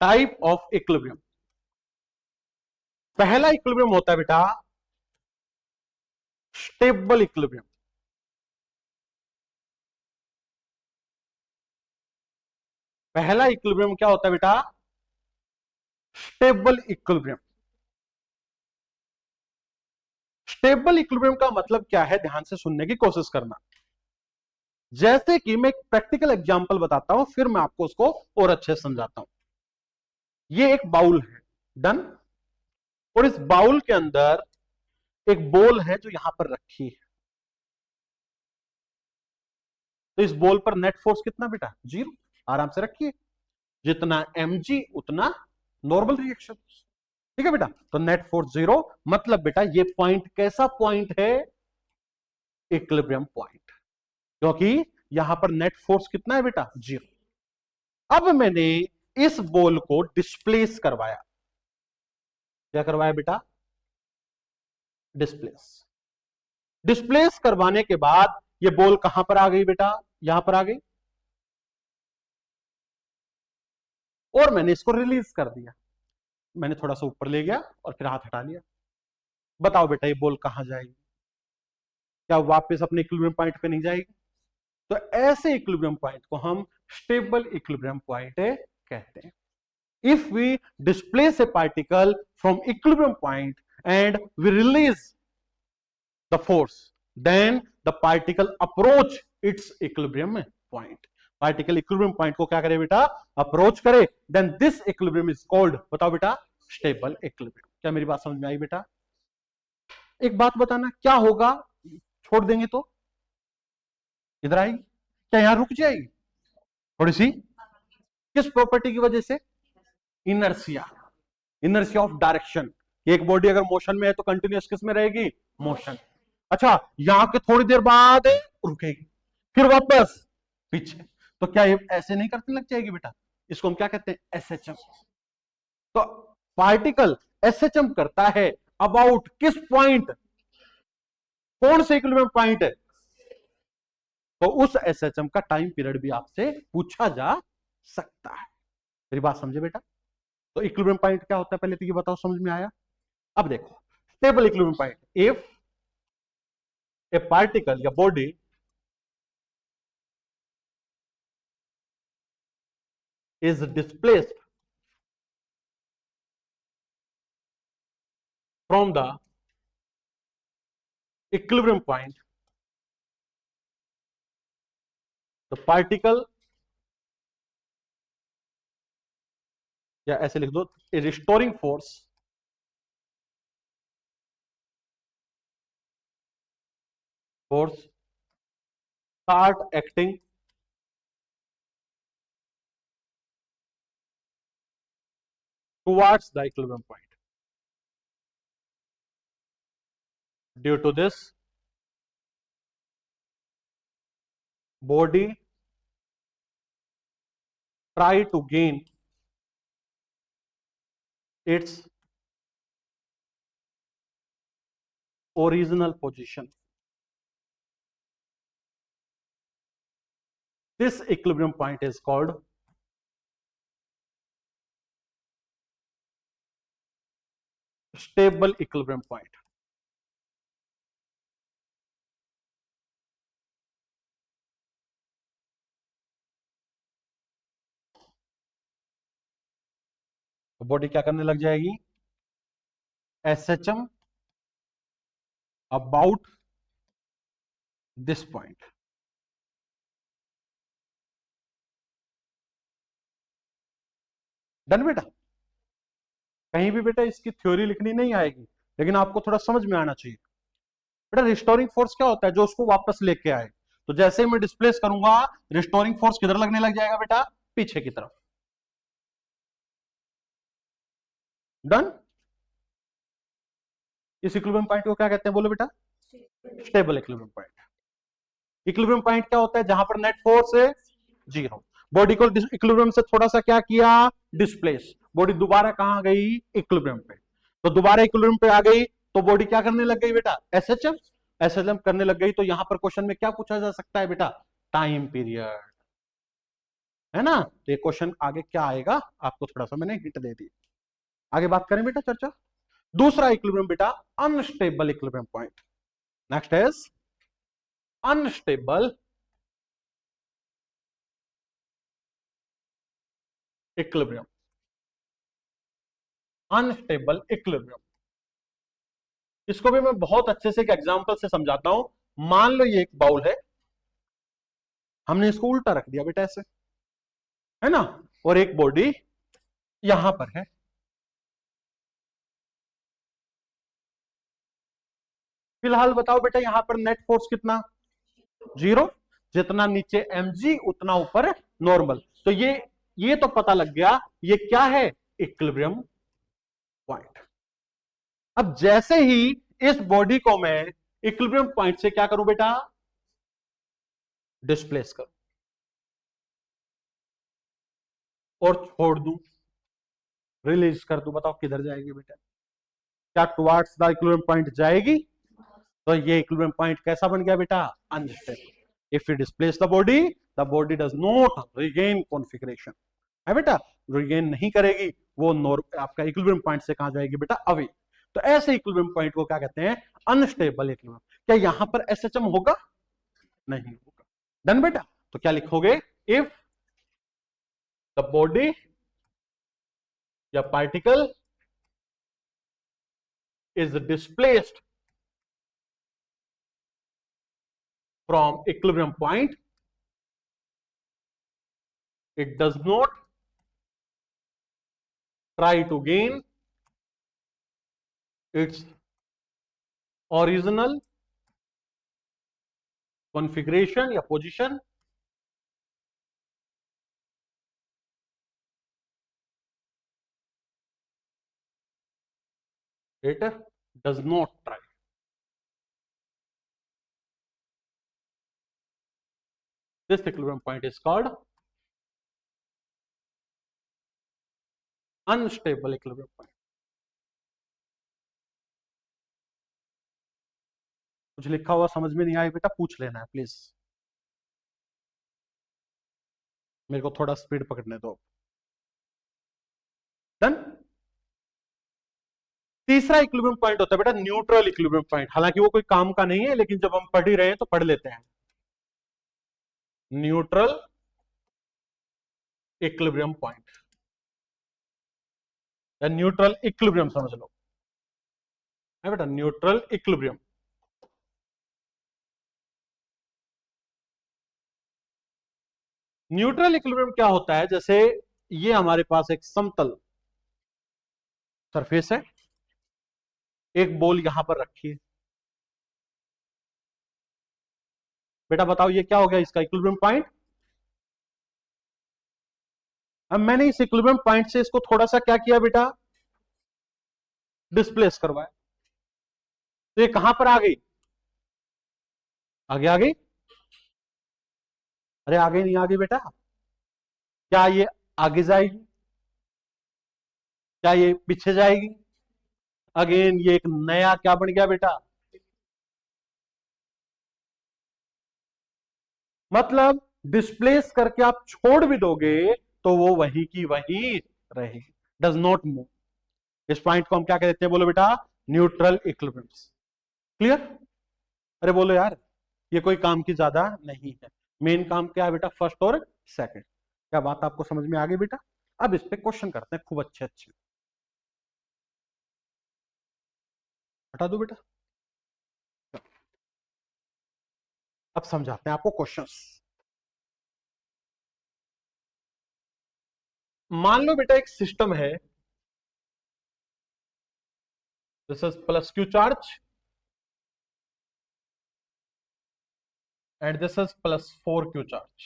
टाइप ऑफ इक्विलिब्रियम, पहला इक्विलिब्रियम होता है बेटा स्टेबल इक्विलिब्रियम। पहला इक्विलिब्रियम क्या होता है बेटा? Stable equilibrium. स्टेबल इक्विलिब्रियम का मतलब क्या है, ध्यान से सुनने की कोशिश करना। जैसे कि मैं एक प्रैक्टिकल एग्जांपल बताता हूं, फिर मैं आपको उसको और अच्छे से समझाता हूं। ये एक बाउल है, डन, और इस बाउल के अंदर एक बॉल है जो यहां पर रखी है। तो इस बॉल पर नेट फोर्स कितना बेटा? 0। आराम से रखिए, जितना mg उतना नॉर्मल रिएक्शन। ठीक है बेटा, तो नेट फोर्स 0, मतलब बेटा ये पॉइंट कैसा पॉइंट है? इक्विलिब्रियम पॉइंट, क्योंकि यहां पर नेट फोर्स कितना है बेटा? 0। अब मैंने इस बॉल को डिस्प्लेस करवाया। क्या करवाया बेटा? डिस्प्लेस। डिस्प्लेस करवाने के बाद ये बॉल कहां पर आ गई बेटा? यहां पर आ गई, और मैंने इसको रिलीज कर दिया। मैंने थोड़ा सा ऊपर ले गया और फिर हाथ हटा लिया। बताओ बेटा ये बॉल कहां जाएगी? क्या वापस अपने इक्विलिब्रियम पॉइंट पे नहीं जाएगी? तो ऐसे इक्विलिब्रियम पॉइंट को हम स्टेबल इक्विलिब्रियम पॉइंट कहते हैं. If we displace a particle from equilibrium point and we release the force, then the particle approach its equilibrium point. Particle equilibrium point को क्या करे बेटा? अप्रोच करे. Then this equilibrium is called, बताओ बेटा, stable equilibrium. क्या मेरी बात समझ में आई बेटा? एक बात बताना, क्या होगा छोड़ देंगे तो? इधर आएगी क्या? यहां रुक जाएगी थोड़ी सी? किस प्रॉपर्टी की वजह से? इनर्शिया. Inertia of direction. एक बॉडी अगर मोशन में है तो कंटिन्यूअस किस में रहेगी? मोशन. अच्छा, यहां के थोड़ी देर बाद रुकेगी, फिर वापस पीछे. तो क्या ये ऐसे नहीं करने लग जाएगी बेटा? इसको हम क्या कहते हैं? एसएचएम. तो पार्टिकल एसएचएम करता है अबाउट किस पॉइंट? कौन से इक्विलिब्रियम पॉइंट है? तो उस एसएचएम का टाइम पीरियड भी आपसे पूछा जा सकता है. मेरी बात समझे बेटा? तो इक्विलिब्रियम पॉइंट क्या होता है पहले तो ये बताओ, समझ में आया? अब देखो, stable equilibrium point, if A particle या body is displaced from the equilibrium point, the particle, या ऐसे लिख दो, a restoring force start acting towards the equilibrium point. Due to this, body try to gain its original position. This equilibrium point is called stable equilibrium point. तो body क्या करने लग जाएगी? SHM about this point. Done बेटा? कहीं भी बेटा इसकी थ्योरी लिखनी नहीं आएगी, लेकिन आपको थोड़ा समझ में आना चाहिए. बेटा रिस्टोरिंग फोर्स क्या होता है? जो उसको वापस लेके आए. तो जैसे ही मैं डिस्प्लेस करूंगा, रिस्टोरिंग फोर्स किधर लगने लग जाएगा बेटा? पीछे की तरफ. डन? इस इक्विलिब्रियम पॉइंट को क्या कहते हैं बोलो बेटा? Stable equilibrium point. Equilibrium point क्या होता है? जहां पर नेट फोर्स है जीरो. बॉडी को इक्विलिब्रियम से थोड़ा सा क्या किया? डिस्प्लेस. बॉडी दोबारा कहां गई? इक्विलिब्रियम पे. तो दोबारा इक्विलिब्रियम पे आ गई तो बॉडी क्या करने लग गई बेटा? एसएचएम. एसएचएम करने लग गई तो यहां पर क्वेश्चन में क्या पूछा जा सकता है बेटा? टाइम पीरियड, है ना? तो ये क्वेश्चन आगे क्या आएगा आपको थोड़ा सा मैंने हिंट दे दी. आगे बात करें बेटा चर्चा. दूसरा इक्विलिब्रियम बेटा unstable equilibrium point. Next is unstable equilibrium. Unstable equilibrium, इसको भी मैं बहुत अच्छे से एक एग्जांपल से समझाता हूं. मान लो ये एक बाउल है, हमने इसको उल्टा रख दिया बेटा ऐसे, है ना? और एक बॉडी यहां पर है. फिलहाल बताओ बेटा यहां पर नेट फोर्स कितना? जीरो. जितना नीचे mg उतना ऊपर नॉर्मल. तो ये तो पता लग गया ये क्या है? Equilibrium point. अब जैसे ही इस बॉडी को मैं इक्विलिब्रियम पॉइंट से क्या करूं बेटा? डिस्प्लेस करूं और छोड़ दूं, रिलीज कर दूं. बताओ किधर जाएगी बेटा? क्या टुवर्ड्स द इक्विलिब्रियम पॉइंट जाएगी? तो ये इक्विलिब्रियम पॉइंट कैसा बन गया बेटा? Unstable. If you displace the body does not regain configuration. है बेटा? रिगेन नहीं करेगी वो. आपका इक्विलिब्रियम पॉइंट से कहां जाएगी बेटा? अवे. तो ऐसे इक्विलिब्रियम पॉइंट को क्या कहते हैं? Unstable equilibrium. क्या यहां पर एसएचएम होगा? नहीं होगा। डन बेटा। तो क्या लिखोगे? इफ द बॉडी या particle is displaced from equilibrium point, it does not try to gain its original configuration या position, it does not try. This equilibrium point is called unstable equilibrium point. कुछ लिखा हुआ समझ में नहीं आया बेटा, पूछ लेना है प्लीज, मेरे को थोड़ा स्पीड पकड़ने दो। डन। तीसरा इक्विलिब्रियम पॉइंट होता है बेटा न्यूट्रल इक्विलिब्रियम पॉइंट। हालांकि वो कोई काम का नहीं है, लेकिन जब हम पढ़ ही रहे हैं तो पढ़ लेते हैं। न्यूट्रल इक्विलिब्रियम पॉइंट या न्यूट्रल इक्विलिब्रियम समझ लो है बेटा, न्यूट्रल इक्विलिब्रियम। न्यूट्रल इक्विलिब्रियम क्या होता है? जैसे ये हमारे पास एक समतल सरफेस है, एक बॉल यहां पर रखी है। बेटा बताओ ये क्या हो गया इसका इक्विलिब्रियम पॉइंट? अब मैंने इस इक्विलिब्रियम पॉइंट से इसको थोड़ा सा क्या किया बेटा? डिस्प्लेस करवाया। तो ये कहां पर आ गई? आगे आ गई? अरे आगे नहीं आ गई बेटा। क्या ये आगे जाएगी? क्या ये पीछे जाएगी? अगेन ये एक नया क्या बन गया बेटा? मतलब डिस्प्लेस करके आप छोड़ भी दोगे तो वो वही की वही रहेगी, डज नॉट मूव। इस पॉइंट को हम क्या कहते हैं? बोलो बेटा, न्यूट्रल इक्विलिब्रियम। क्लियर? अरे बोलो यार, ये कोई काम की ज्यादा नहीं है। मेन काम क्या है बेटा? फर्स्ट और सेकंड। क्या बात आपको समझ में आ गई बेटा? अब इस पे क्वेश्चन करते हैं खूब अच्छे अच्छे। हटा दो बेटा, अब समझाते हैं आपको क्वेश्चंस। मान लो बेटा एक सिस्टम है, this is plus Q charge and this is plus 4 Q charge.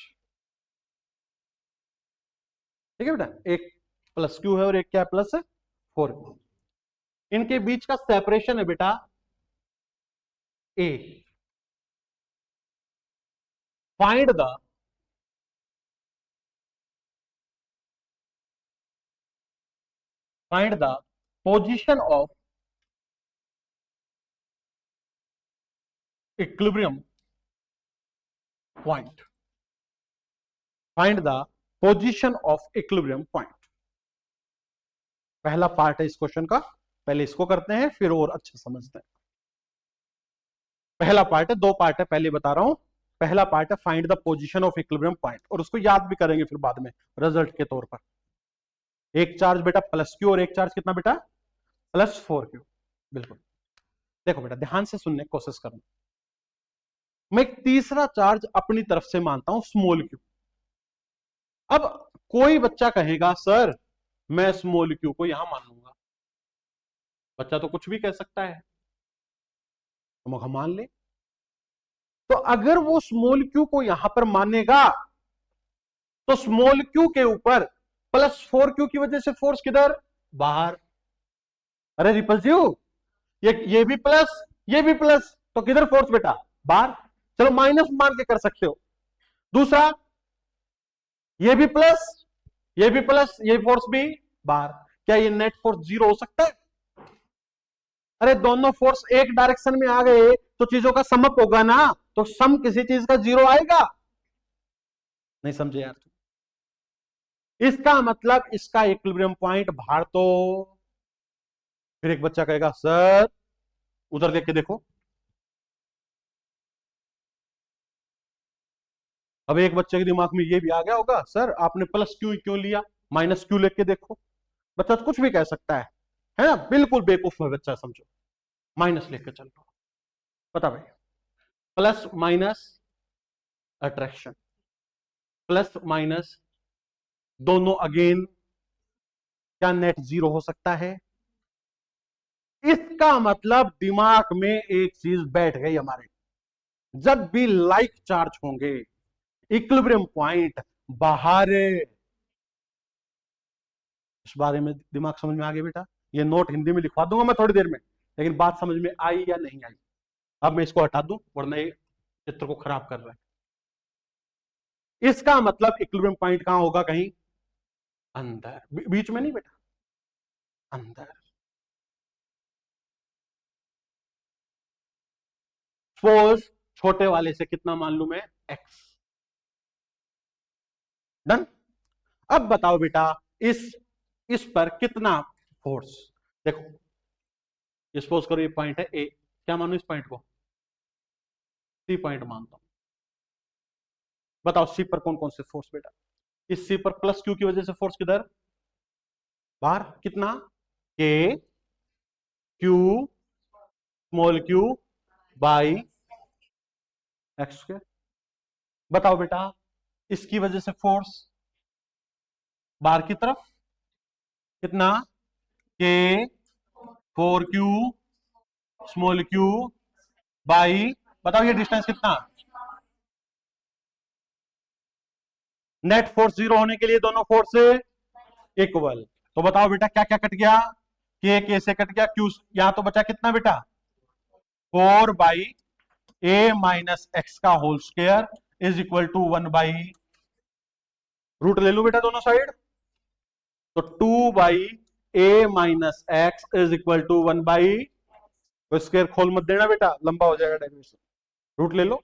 ठीक है बेटा, एक प्लस क्यू है और एक क्या है? प्लस 4। इनके बीच का सेपरेशन है बेटा A. Find the position of equilibrium point. Find the position of equilibrium point. पहला पार्ट है इस क्वेश्चन का, पहले इसको करते हैं फिर और अच्छे समझते हैं। पहला पार्ट है, दो पार्ट है, पहले बता रहा हूं। पहला पार्ट है find the position of equilibrium point, और उसको याद भी करेंगे फिर बाद में रिजल्ट के तौर पर। एक चार्ज बेटा प्लस क्यू और एक चार्ज कितना बेटा? Plus 4 Q. बिल्कुल। देखो बेटा ध्यान से सुनने की कोशिश करना। मैं एक तीसरा चार्ज अपनी तरफ से मानता हूं स्मॉल क्यू। अब कोई बच्चा कहेगा सर मैं स्मॉल क्यू को यहां मान लूंगा। बच्चा तो कुछ भी कह सकता है, तो हम मान ले। तो अगर वो स्मॉल क्यू को यहां पर मानेगा तो स्मॉल क्यू के ऊपर प्लस 4 क्यू की वजह से फोर्स किधर? बाहर। अरे रिपल्सिव, ये भी प्लस ये भी प्लस, तो किधर फोर्स बेटा? बाहर। चलो माइनस मान के कर सकते हो। दूसरा, ये भी प्लस ये भी प्लस, ये फोर्स भी बाहर। क्या ये नेट फोर्स 0 हो सकता है? अरे दोनों फोर्स एक डायरेक्शन में आ गए तो चीजों का समअप होगा ना, तो सम किसी चीज का 0 आएगा? नहीं समझे यार? इसका मतलब इसका इक्विलिब्रियम पॉइंट बाहर। तो फिर एक बच्चा कहेगा सर उधर देख के देखो, अब एक बच्चे के दिमाग में ये भी आ गया होगा, सर आपने प्लस क्यू क्यों लिया, माइनस क्यू लेके देखो। बच्चा तो कुछ भी कह सकता है ना, बिल्कुल बेवकूफ है बच्चा, समझो माइनस लेके चल लो। बता भाई, plus minus attraction, plus minus दोनों अगेन, क्या नेट जीरो हो सकता है? इसका मतलब दिमाग में एक चीज बैठ गई हमारे, जब भी लाइक चार्ज होंगे इक्विलिब्रियम पॉइंट बाहर है। इस बारे में दिमाग समझ में आ गया बेटा? ये नोट हिंदी में लिखवा दूंगा मैं थोड़ी देर में, लेकिन बात समझ में आई या नहीं आई? अब मैं इसको हटा दूं वरना ये चित्र को खराब कर रहा है। इसका मतलब इक्विलिब्रियम पॉइंट कहां होगा? कहीं अंदर, बीच में नहीं बेटा, अंदर। सपोज छोटे वाले से कितना मान लू मैं? एक्स। डन। अब बताओ बेटा, इस पर कितना फोर्स? देखो सपोज करो ये पॉइंट है ए, क्या मानो इस पॉइंट को? सी पॉइंट मानता हूं। बताओ सी पर कौन कौन से फोर्स बेटा? इस सी पर प्लस क्यू की वजह से फोर्स किधर? बाहर। कितना? के Q small Q by x square. बताओ बेटा, इसकी वजह से फोर्स बाहर की तरफ कितना? के four Q small Q by, बताओ ये डिस्टेंस कितना? नेट फोर्स जीरो होने के लिए दोनों फोर्स से इक्वल। तो बताओ बेटा क्या क्या कट गया? के से कट गया, क्यू यहां तो बचा कितना बेटा? 4 बाई ए माइनस एक्स का whole square is equal to 1 by, root ले लो बेटा दोनों साइड, तो 2 by a minus x is equal to 1 by, तो स्क्वायर खोल मत देना बेटा, लंबा हो जाएगा डेरिवेशन। रूट ले लो।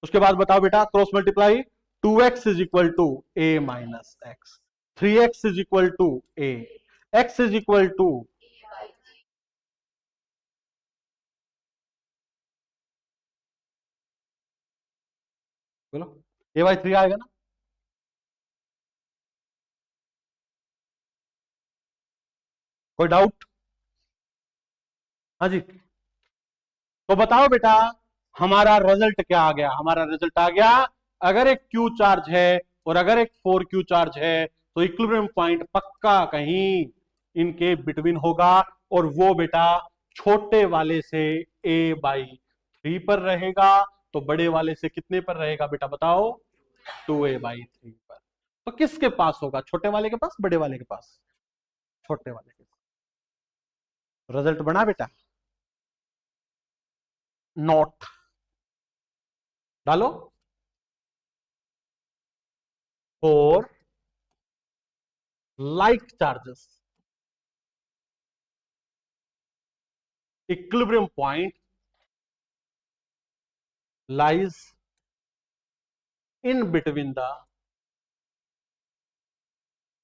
उसके बाद बताओ बेटा cross multiply, 2x is equal to a minus x, 3x is equal to a, x is equal to, बोलो ए बाई 3 आएगा ना? कोई डाउट? हाँ जी। तो बताओ बेटा हमारा रिजल्ट क्या आ गया? हमारा रिजल्ट आ गया, अगर एक क्यू चार्ज है और अगर एक 4q चार्ज है तो इक्विलिब्रियम पॉइंट पक्का कहीं इनके बिटवीन होगा, और वो बेटा छोटे वाले से a/3 पर रहेगा, तो बड़े वाले से कितने पर रहेगा बेटा बताओ? 2a/3 पर। तो किसके पास होगा? छोटे वाले के पास, बड़े वाले के पास? छोटे वाले के पास। रिजल्ट बना बेटा? नोट डालो। और like charges, equilibrium point lies in between the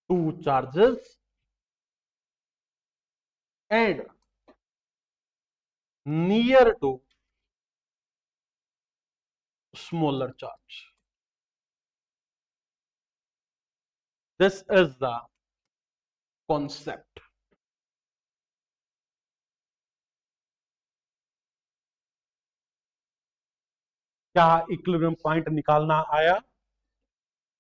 two charges and near to smaller charge. This is the concept. क्या इक्विलिब्रियम पॉइंट निकालना आया?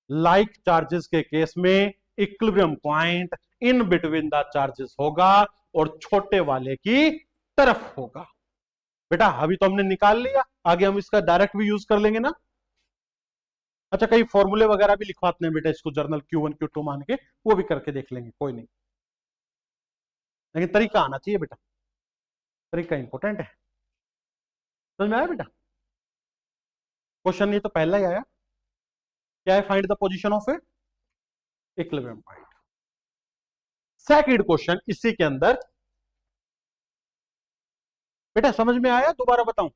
लाइक चार्जेस के केस में equilibrium point in between the charges होगा और छोटे वाले की तरफ होगा। बेटा अभी तो हमने निकाल लिया, आगे हम इसका डायरेक्ट भी यूज कर लेंगे ना। अच्छा कई फॉर्मूले वगैरह भी लिखवाते हैं बेटा इसको, जर्नल Q1 Q2 मान के, वो भी करके देख लेंगे, कोई नहीं, लेकिन तरीका आना चाहिए बेटा, तरीका इंपॉर्टेंट है। समझ में आया बेटा? क्वेश्चन ये तो पहला ही आया, क्या है? Find the position of A equilibrium point. Second question इसी के अंदर बेटा, समझ में आया? दोबारा बताऊं?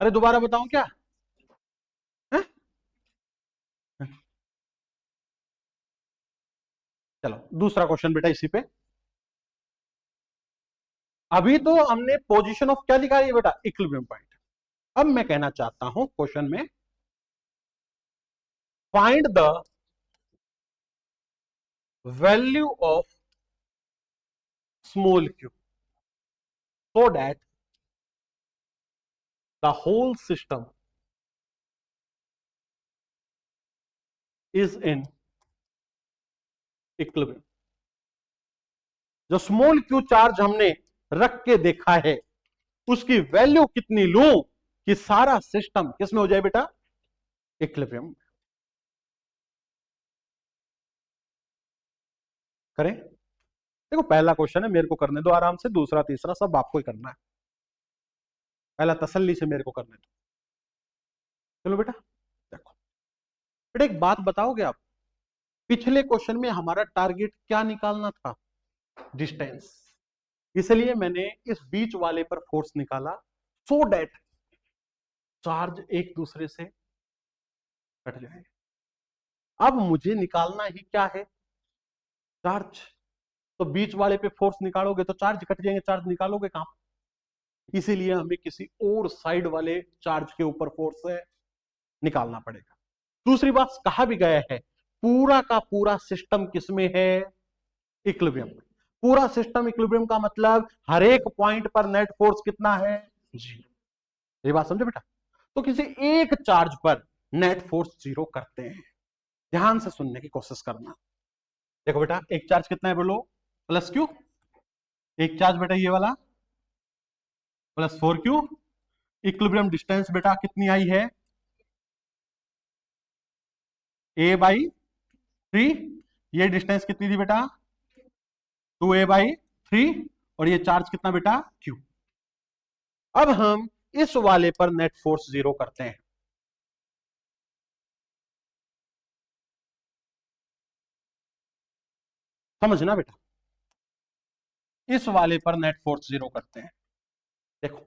अरे दोबारा बताऊं क्या है? चलो दूसरा क्वेश्चन बेटा इसी पे। अभी तो हमने पोजीशन ऑफ क्या निकाली है बेटा? Equilibrium point. अब मैं कहना चाहता हूं क्वेश्चन में find the value of small q so that the whole system is in equilibrium। जो स्मॉल q चार्ज हमने रख के देखा है उसकी वैल्यू कितनी लूं कि सारा सिस्टम किसमें हो जाए बेटा, इक्विलिब्रियम। करें, देखो पहला क्वेश्चन है, मेरे को करने दो आराम से, दूसरा तीसरा सब आपको ही करना है, पहला तसल्ली से मेरे को करने दो। चलो बेटा देखो, बेटा एक बात बताओगे आप, पिछले क्वेश्चन में हमारा टारगेट क्या निकालना था, डिस्टेंस, इसलिए मैंने इस बीच वाले पर फोर्स निकाला सो डेट चार्ज एक दूसरे से कट जाए। अब मुझे निकालना ही क्या है, चार्ज। तो बीच वाले पे फोर्स निकालोगे तो चार्ज कट जाएंगे, चार्ज निकालोगे कहां, इसीलिए हमें किसी और साइड वाले चार्ज के ऊपर फोर्स है निकालना पड़ेगा। दूसरी बात, कहा भी गया है पूरा का पूरा सिस्टम किसमें है, इक्विलिब्रियम में। पूरा सिस्टम इक्विलिब्रियम का मतलब हर एक पॉइंट पर नेट फोर्स कितना है, जीरो। ये बात समझे बेटा। तो किसी एक चार्ज पर नेट फोर्स जीरो करते हैं, ध्यान से सुनने की कोशिश करना। देखो बेटा एक चार्ज कितना है बोलो, प्लस क्यू। एक चार्ज बेटा ये वाला प्लस 4q। इक्विलिब्रियम डिस्टेंस बेटा कितनी आई है, a/3। ये डिस्टेंस कितनी थी बेटा, 2a/3। और ये चार्ज कितना बेटा, q। अब हम इस वाले पर नेट फोर्स जीरो करते हैं। समझना बेटा, इस वाले पर नेट फोर्स जीरो करते हैं। देखो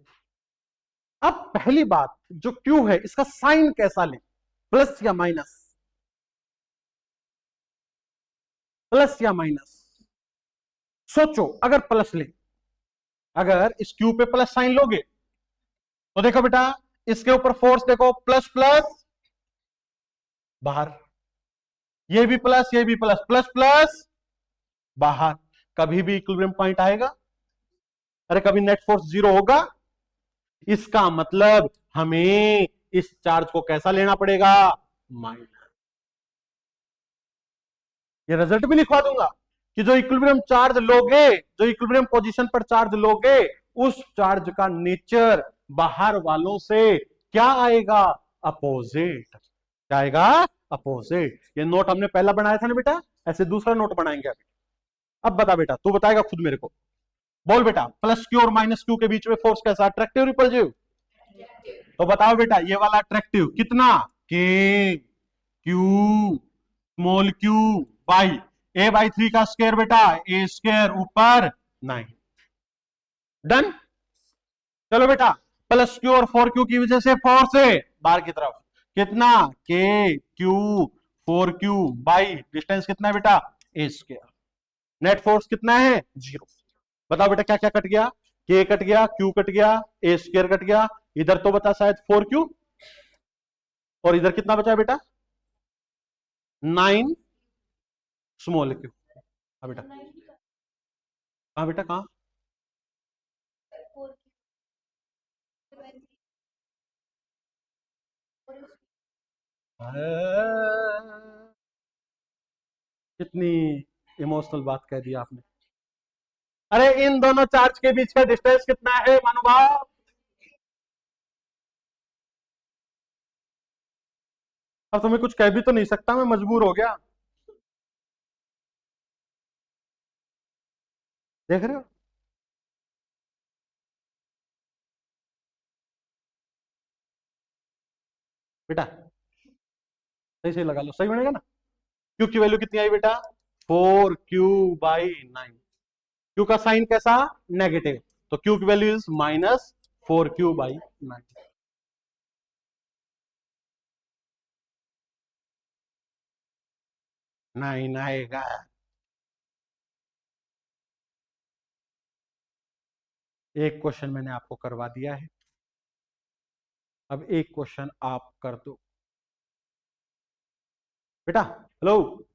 अब पहली बात, जो q है इसका साइन कैसा लें, प्लस या माइनस, प्लस या माइनस। सोचो अगर प्लस ले, अगर इस q पे प्लस साइन लोगे तो देखो बेटा इसके ऊपर फोर्स देखो, प्लस प्लस बाहर, ये भी प्लस ये भी प्लस, प्लस प्लस बाहर, कभी भी इक्विलिब्रियम पॉइंट आएगा, अरे कभी नेट फोर्स जीरो होगा। इसका मतलब हमें इस चार्ज को कैसा लेना पड़ेगा, माइनस। ये रिजल्ट भी लिखवा दूंगा कि जो इक्विलिब्रियम चार्ज लोगे, जो इक्विलिब्रियम पोजीशन पर चार्ज लोगे, उस चार्ज का नेचर बाहर वालों से क्या आएगा, अपोजिट। क्या आएगा, अपोजिट। ये नोट हमने पहला बनाया था ना बेटा, ऐसे दूसरा नोट बनाएंगे अभी। अब बता बेटा, तू बताएगा खुद मेरे को, बोल बेटा प्लस क्यू और माइनस क्यू के बीच में फोर्स कैसा, अट्रैक्टिव रिपल्सिव। तो बताओ बेटा ये वाला अट्रैक्टिव कितना, के Q small Q by a/3 का स्क्वायर बेटा, ए स्क्वायर ऊपर 9। डन। चलो बेटा प्लस क्यू और 4q की वजह से फोर्स है बाहर की तरफ, कितना, के क्यू 4q बाई डिस्टेंस कितना है बेटा, ए स्क्वायर। नेट फोर्स कितना है, जीरो। बताओ बेटा क्या क्या कट गया, के कट गया, क्यू कट गया, ए स्क्वायर कट गया, इधर तो बता शायद 4q, और इधर कितना बचा बेटा, 9 स्मॉल क्यू। हाँ बेटा, हाँ बेटा कहा, कितनी इमोशनल बात कह दी आपने। अरे इन दोनों चार्ज के बीच का डिस्टेंस कितना है महानुभाव, अब तुम्हें कुछ कह भी तो नहीं सकता, मैं मजबूर हो गया। देख रहे हो बेटा, सही सही लगा लो, सही बनेगा ना। क्यू की वैल्यू कितनी आई बेटा, 4q/9। क्यू का साइन कैसा, नेगेटिव, तो क्यू की वैल्यू इज -4q/9। नहीं आएगा। एक क्वेश्चन मैंने आपको करवा दिया है, अब एक क्वेश्चन आप कर दो। बेटा हेलो,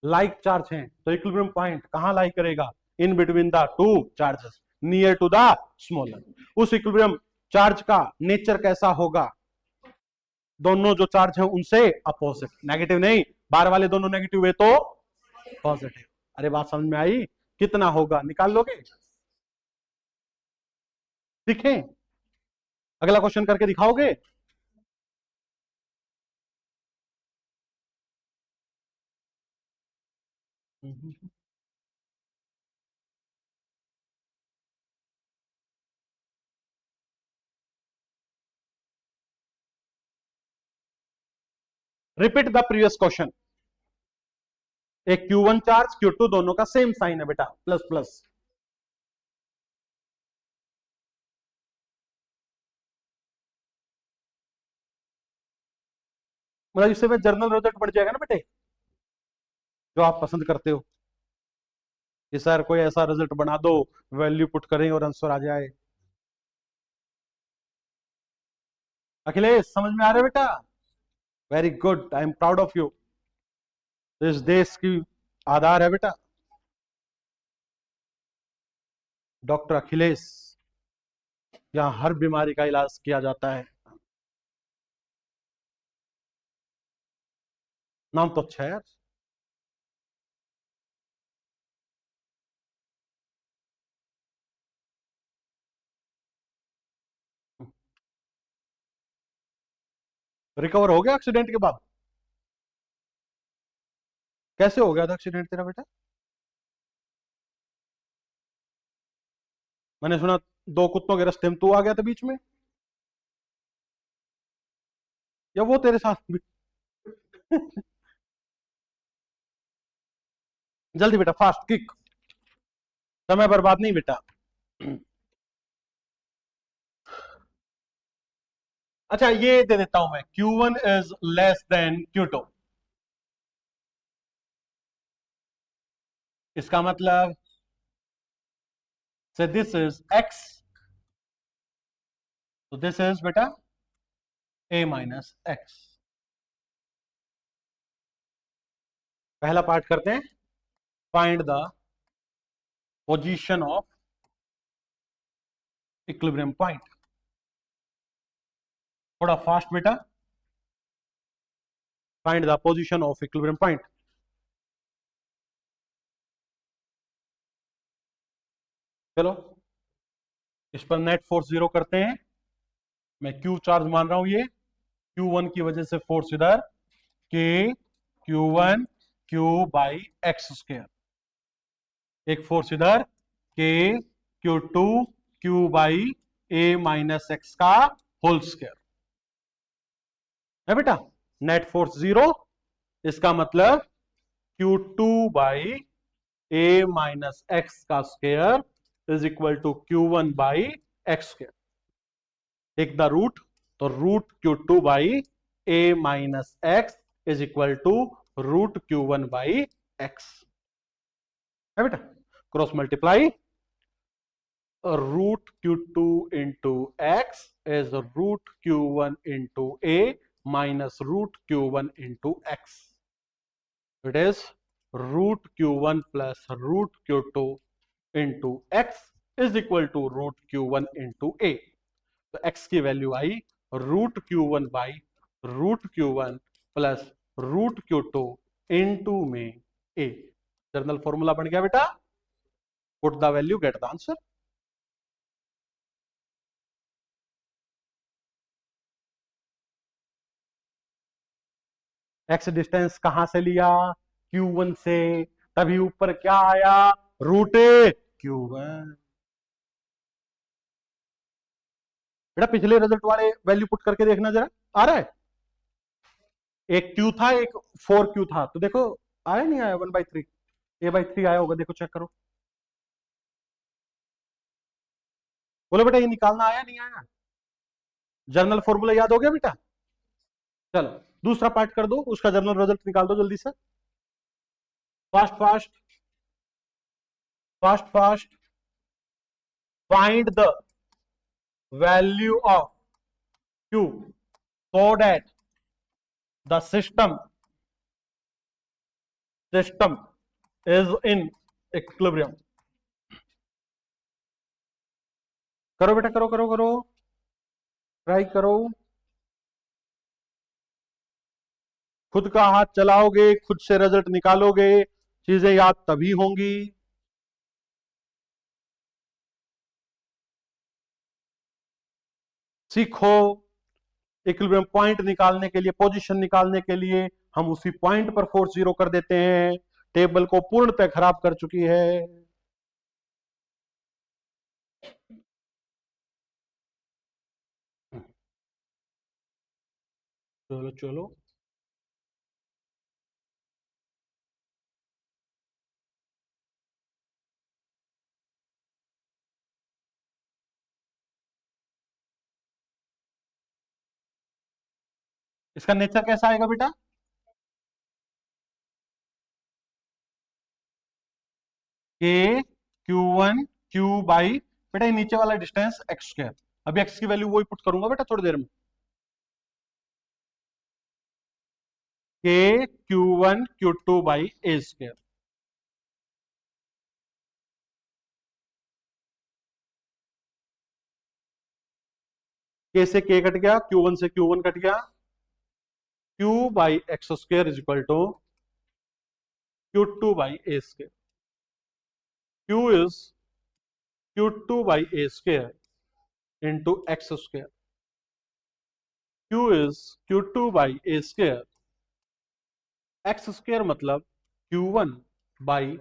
लाइक चार्ज है तो इक्विलिब्रियम पॉइंट कहां लाई करेगा? In between the two charges, near to the smaller. उस इक्विलिब्रियम चार्ज का नेचर कैसा होगा? दोनों जो चार्ज है उनसे अपोजिट, नेगेटिव नहीं, बाहर वाले दोनों नेगेटिव हुए तो पॉजिटिव। अरे बात समझ में आई? कितना होगा निकाल लोगे? दिखे? अगला क्वेश्चन करके दिखाओगे? Repeat the previous question. एक Q1 चार्ज Q2 दोनों का सेम साइन है बेटा, प्लस प्लस। मतलब इससे में जर्नल रिजल्ट बढ़ जाएगा ना बेटे, जो आप पसंद करते हो कि सर कोई ऐसा रिजल्ट बना दो, वैल्यू पुट करें और आंसर आ जाए। अखिलेश समझ में आ रहा है बेटा? Very good, I am proud of you. इस देश की आधार है बेटा डॉक्टर अखिलेश, यहाँ हर बीमारी का इलाज किया जाता है। नाम तो अच्छा है यार। रिकवर हो गया एक्सीडेंट के बाद? कैसे हो गया था एक्सीडेंट तेरा बेटा? मैंने सुना दो कुत्तों के रास्ते में तू आ गया था बीच में, या वो तेरे साथ भी? जल्दी बेटा, फास्ट किक, समय बर्बाद नहीं बेटा। अच्छा ये दे देता हूं मैं, Q1 is less than Q2। इसका मतलब से दिस इज X, तो दिस इज बेटा A माइनस एक्स। पहला पार्ट करते हैं, find the position of equilibrium point. थोड़ा फास्ट बेटा, find the position of equilibrium point. चलो इस पर नेट फोर्स जीरो करते हैं। मैं Q चार्ज मान रहा हूं, ये Q1 की वजह से फोर्स इधर K Q1 Q by x square, एक फोर्स इधर K Q2 Q by A minus x का होल स्क्वायर है बेटा। नेट फोर्स जीरो, इसका मतलब Q2 by A minus x का square is equal to Q1 by x square. Take the root, तो root Q2 by A minus x is equal to root Q1 by x है बेटा। Cross multiply, root Q2 into x is root Q1 into A minus root Q1 into x. It is root Q1 plus root Q2 into x is equal to root Q1 into A। तो x की value आई root Q1 by root Q1 plus root Q2 into में A। General formula बन गया बेटा, put the value get the answer. X distance कहां से लिया? Q1 से, तभी ऊपर क्या आया? Root Q1। बेटा पिछले रिजल्ट वाले वैल्यू पुट करके देखना जरा, आ रहा है? एक Q था, एक 4Q था, तो देखो आया नहीं आया? 1/3 A/3 आया होगा, देखो चेक करो। बोलो बेटा ये निकालना आया नहीं आया? जर्नल फॉर्मूला याद हो गया बेटा? चलो दूसरा पार्ट कर दो, उसका जर्नल रिजल्ट निकाल दो जल्दी से, fast fast fast fast. Find the value of Q so that the system system is in equilibrium. करो बेटा, करो करो करो, ट्राई करो। खुद का हाथ चलाओगे, खुद से रिजल्ट निकालोगे, चीजें याद तभी होंगी। सीखो। इक्विलिब्रियम पॉइंट निकालने के लिए, पोजीशन निकालने के लिए हम उसी पॉइंट पर फोर्स जीरो कर देते हैं। टेबल को पूर्णतः खराब कर चुकी है। चलो चलो, इसका नेचर कैसा आएगा बेटा? के क्यू वन क्यू बाई, बेटा ये नीचे वाला डिस्टेंस एक्स स्क्वायर। अभी एक्स की वैल्यू वही पुट करूंगा बेटा थोड़ी देर में। K Q one Q two by a square. K से के कट गया, क्यू वन से क्यू वन कट गया। Q by x square is equal to Q two by a square. Q is Q two by a square into x square. Q is Q two by a square. X square मतलब Q one by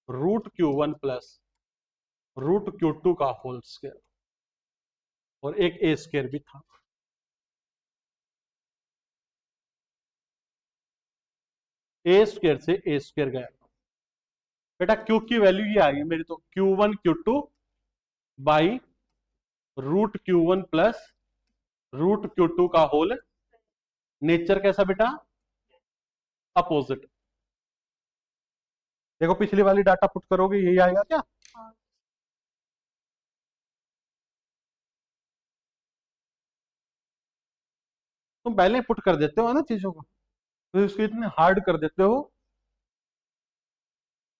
root Q one plus root Q two का whole square, और एक ए square भी था। ए square से ए square गया बेटा। Q की वैल्यू ये आ गई मेरी, तो Q one Q two by root Q one plus root Q two का होल। नेचर कैसा बेटा? अपोजिट। देखो पिछली वाली डाटा पुट करोगे यही आएगा क्या? तुम पहले पुट कर देते हो ना चीजों को, तो इसको इतने हार्ड कर देते हो।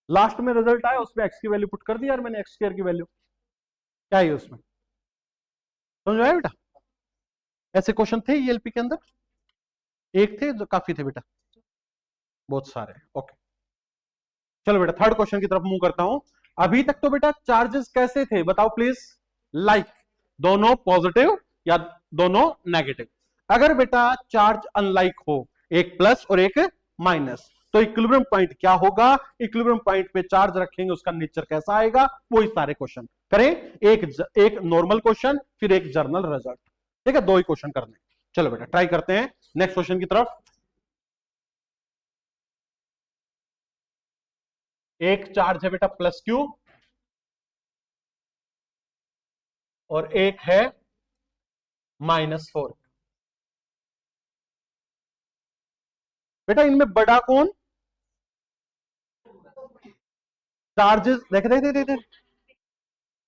लास्ट में रिजल्ट आया उसमें एक्स की वैल्यू पुट कर दी यार मैंने, एक्स स्क्वायर की वैल्यू क्या है उसमें, समझ आया बेटा? ऐसे क्वेश्चन थे ईएलपी के अंदर, एक थे जो काफी थे बेटा, बहुत सारे। ओके चलो बेटा थर्ड क्वेश्चन की तरफ मूव करता हूं। अभी तक तो बेटा चार्जेस कैसे थे बताओ प्लीज? लाइक, दोनों पॉजिटिव या दोनों नेगेटिव। अगर बेटा चार्ज अनलाइक हो, एक प्लस और एक माइनस, तो इक्विलिब्रियम पॉइंट क्या होगा? इक्विलिब्रियम पॉइंट पे चार्ज रखेंगे उसका नेचर कैसा आएगा? वही सारे क्वेश्चन करें। एक नॉर्मल क्वेश्चन, फिर एक जर्नल रिजल्ट। ठीक है, दो ही क्वेश्चन करने। चलो बेटा ट्राई करते हैं नेक्स्ट क्वेश्चन की तरफ। एक चार्ज है बेटा प्लस क्यू, और एक है -4। बेटा इनमें बड़ा कौन? चार्जेस देख देख देख देख,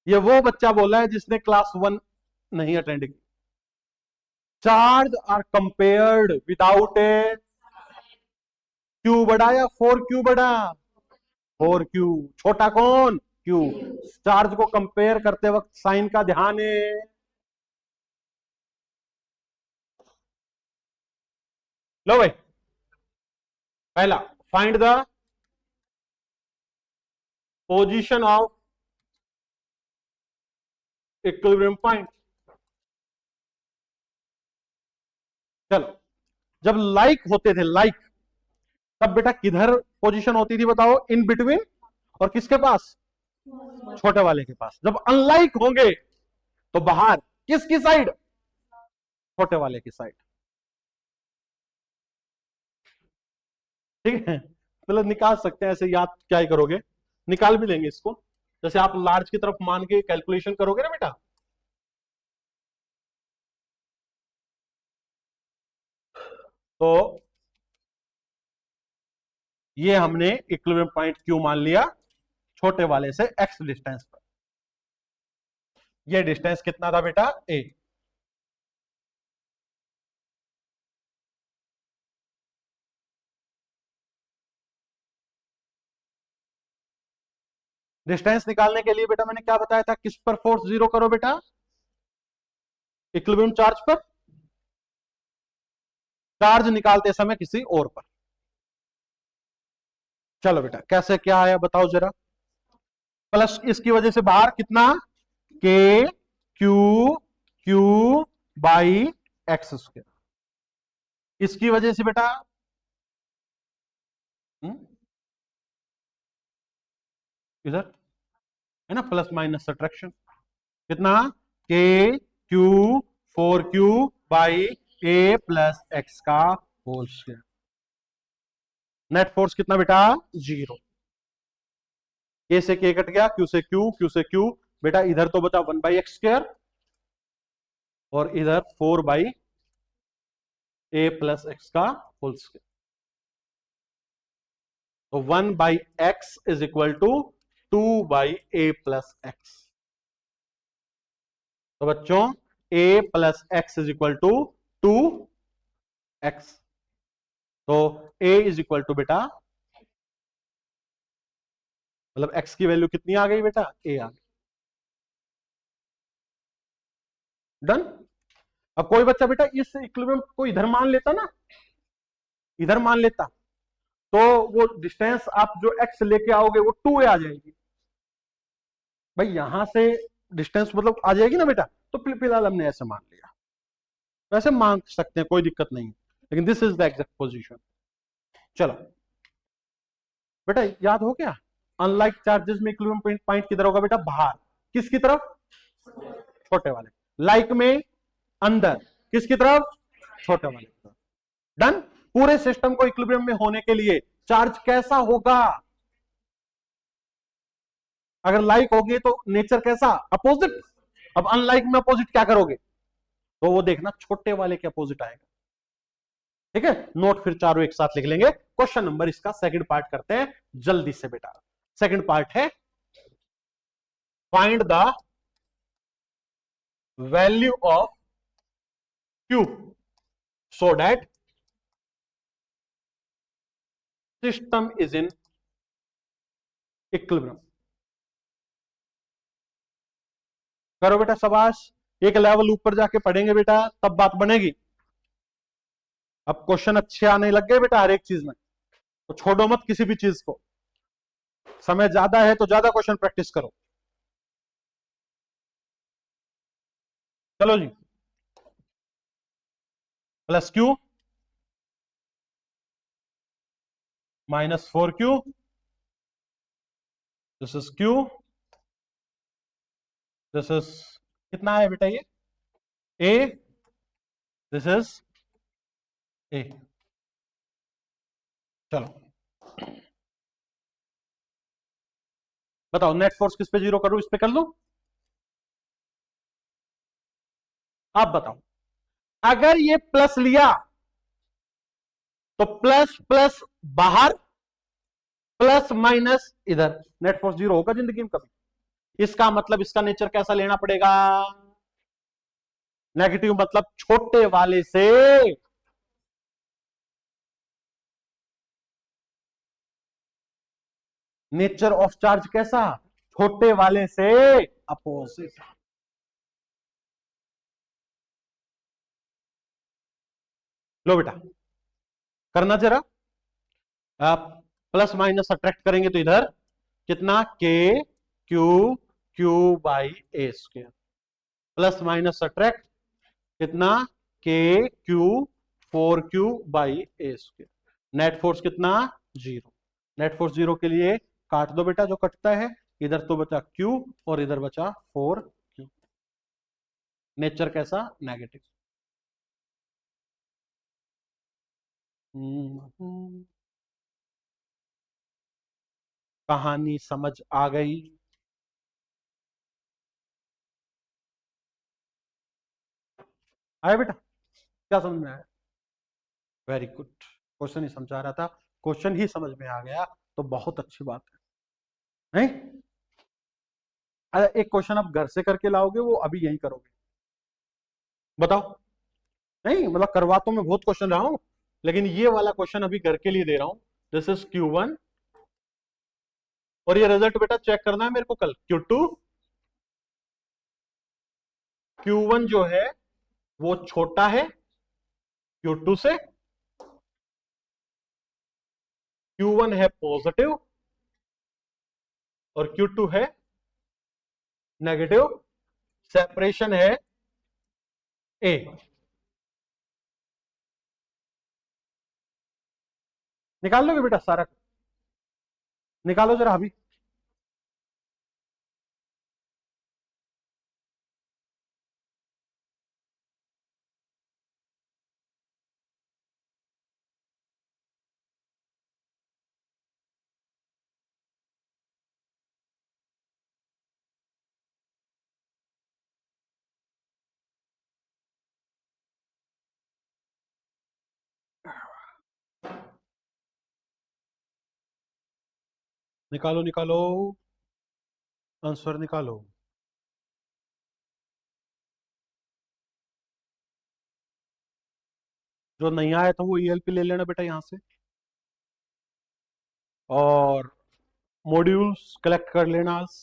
ये वो बच्चा बोला है जिसने क्लास 1 नहीं अटेंड की। Charge are compared without a Q बड़ा या 4 क्यू बड़ा? 4 क्यू। छोटा कौन? क्यू। चार्ज को कंपेयर करते वक्त साइन का ध्यान है। लो भाई, पहला find the position of equilibrium point. चलो, जब लाइक होते थे लाइक, तब बेटा किधर पोजीशन होती थी बताओ? इन बिटवीन, और किसके पास? छोटे वाले के पास। जब अनलाइक होंगे तो बाहर, किसकी साइड? छोटे वाले की साइड। ठीक है, मतलब निकाल सकते हैं ऐसे, याद क्या ही करोगे, निकाल भी लेंगे इसको। जैसे आप लार्ज की तरफ मान के कैलकुलेशन करोगे ना बेटा, तो ये हमने इक्विलिब्रियम पॉइंट क्यू मान लिया छोटे वाले से एक्स डिस्टेंस पर। ये डिस्टेंस कितना था बेटा? ए। डिस्टेंस निकालने के लिए बेटा मैंने क्या बताया था, किस पर फोर्स जीरो करो बेटा, इक्विलिब्रियम चार्ज पर, चार्ज निकालते समय किसी और पर। चलो बेटा कैसे क्या आया बताओ जरा, प्लस इसकी वजह से बाहर कितना, के Q Q by x square, इसकी वजह से बेटा इधर है ना प्लस माइनस सब्ट्रैक्शन, कितना, के Q 4Q by A plus x का होल स्क्वायर। नेट फोर्स कितना बेटा, जीरो। ए से के कट गया, क्यू से क्यू, क्यू से क्यू, बेटा इधर तो बचा 1/x स्क्वायर और इधर 4/a प्लस एक्स का होल स्क्वायर। तो 1/x is equal to 2/a plus x. तो बच्चों a plus x is equal to 2x। तो a इज इक्वल टू बेटा, मतलब x की वैल्यू कितनी आ गई बेटा, a आ गई। डन। अब कोई बच्चा बेटा इस इक्विलिब्रियम को इधर मान लेता ना, इधर मान लेता, तो वो डिस्टेंस आप जो x लेके आओगे वो 2a आ जाएगी। भाई यहां से डिस्टेंस मतलब आ जाएगी ना बेटा, तो फिलहाल हमने ऐसे मान लिया, वैसे मान सकते हैं कोई दिक्कत नहीं, लेकिन this is the exact position. चलो बेटा याद हो गया, अनलाइक चार्जेस में इक्विलिब्रियम पॉइंट किधर होगा बेटा, बाहर, किसकी तरफ, छोटे वाले, लाइक में अंदर, किसकी तरफ, छोटे वाले की तरफ। डन। पूरे सिस्टम को इक्विलिब्रियम में होने के लिए चार्ज कैसा होगा, अगर लाइक होगी तो नेचर कैसा, अपोजिट। अब अनलाइक में अपोजिट क्या करोगे, तो वो देखना छोटे वाले के अपोजिट आएगा। ठीक है, नोट फिर चारों एक साथ लिख लेंगे। क्वेश्चन नंबर इसका सेकंड पार्ट करते हैं जल्दी से बेटा। सेकंड पार्ट है, find the value of Q so that system is in equilibrium। करो बेटा शाबाश, एक लेवल ऊपर जाके पढ़ेंगे बेटा तब बात बनेगी। अब क्वेश्चन अच्छे आने लग गए बेटा हर एक चीज में, तो छोड़ो मत किसी भी चीज को, समय ज्यादा है तो ज्यादा क्वेश्चन प्रैक्टिस करो। चलो जी, plus Q minus 4Q, this is Q, this is कितना है बेटा ये A, दिस इज A। चलो बताओ नेट फोर्स किस पे जीरो करूं, इस पे कर लूं, आप बताओ। अगर ये प्लस लिया तो प्लस प्लस बाहर, प्लस माइनस इधर, नेट फोर्स जीरो होगा जिंदगी में कभी। इसका मतलब इसका नेचर कैसा लेना पड़ेगा, नेगेटिव, मतलब छोटे वाले से। नेचर ऑफ चार्ज कैसा, छोटे वाले से अपोजिट। लो बेटा करना जरा, आप प्लस माइनस सब्ट्रैक्ट करेंगे तो इधर कितना, के Q Q by a square, plus minus subtract कितना, के Q 4Q by a square. Net force कितना, जीरो। नेट फोर्स जीरो के लिए काट दो बेटा जो कटता है, इधर तो बचा Q और इधर बचा 4Q। नेचर कैसा, नेगेटिव। कहानी समझ आ गई, आया बेटा, क्या समझ में आया, वेरी गुड। क्वेश्चन ही समझा रहा था, क्वेश्चन ही समझ में आ गया तो बहुत अच्छी बात है, नहीं? एक क्वेश्चन आप घर से करके लाओगे, वो अभी यही करोगे, बताओ। नहीं मतलब करवा तो मैं बहुत क्वेश्चन रहा हूं, लेकिन ये वाला क्वेश्चन अभी घर के लिए दे रहा हूं। दिस इज Q1, और ये रिजल्ट बेटा चेक करना है मेरे को कल। Q1 जो है वो छोटा है Q2 से। Q1 है पॉजिटिव और Q2 है नेगेटिव। सेपरेशन है A। निकाल लोगे बेटा सारा? निकालो जरा अभी। निकालो निकालो, आंसर निकालो। जो नहीं आया तो वो ELP ले लेना बेटा यहां से, और मॉड्यूल्स कलेक्ट कर लेना आज।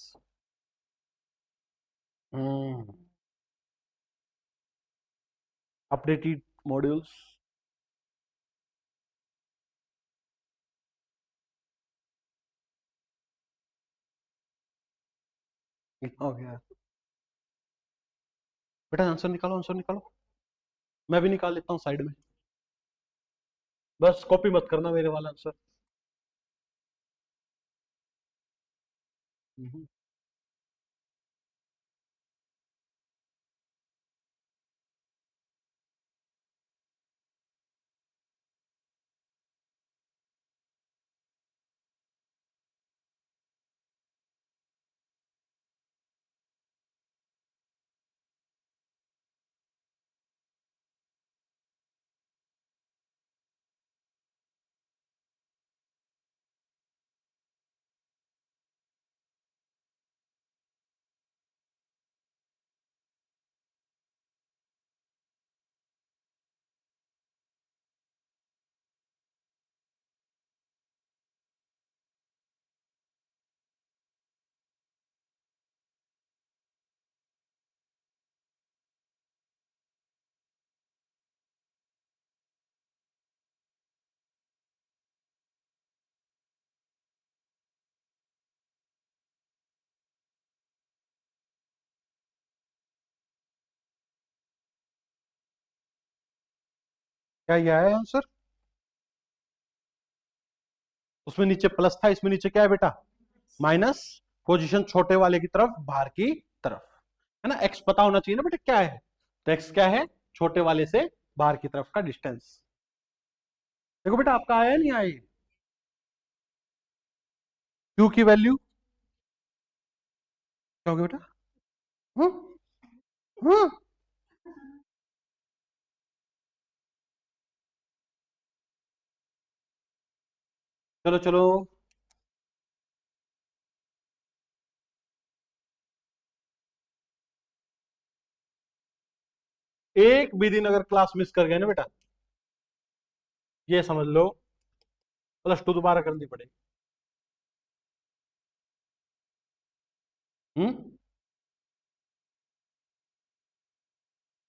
Updated modules. हो गया बेटा, आंसर निकालो, आंसर निकालो। मैं भी निकाल लेता हूँ साइड में, बस कॉपी मत करना मेरे वाला आंसर। क्या ये आया आंसर? उसमें नीचे प्लस था, इसमें नीचे क्या है बेटा? माइनस। पोजीशन छोटे वाले की तरफ, बाहर की तरफ, है ना। एक्स पता होना चाहिए ना बेटा क्या है। तो एक्स क्या है? छोटे वाले से बाहर की तरफ का डिस्टेंस। देखो बेटा आपका आया नहीं आया? क्यू की वैल्यू क्या होगी बेटा? हम्म हम्म चलो चलो। एक भी दिन अगर क्लास मिस कर गए ना बेटा, ये समझ लो +2 दोबारा करनी पड़ेगी। हम्म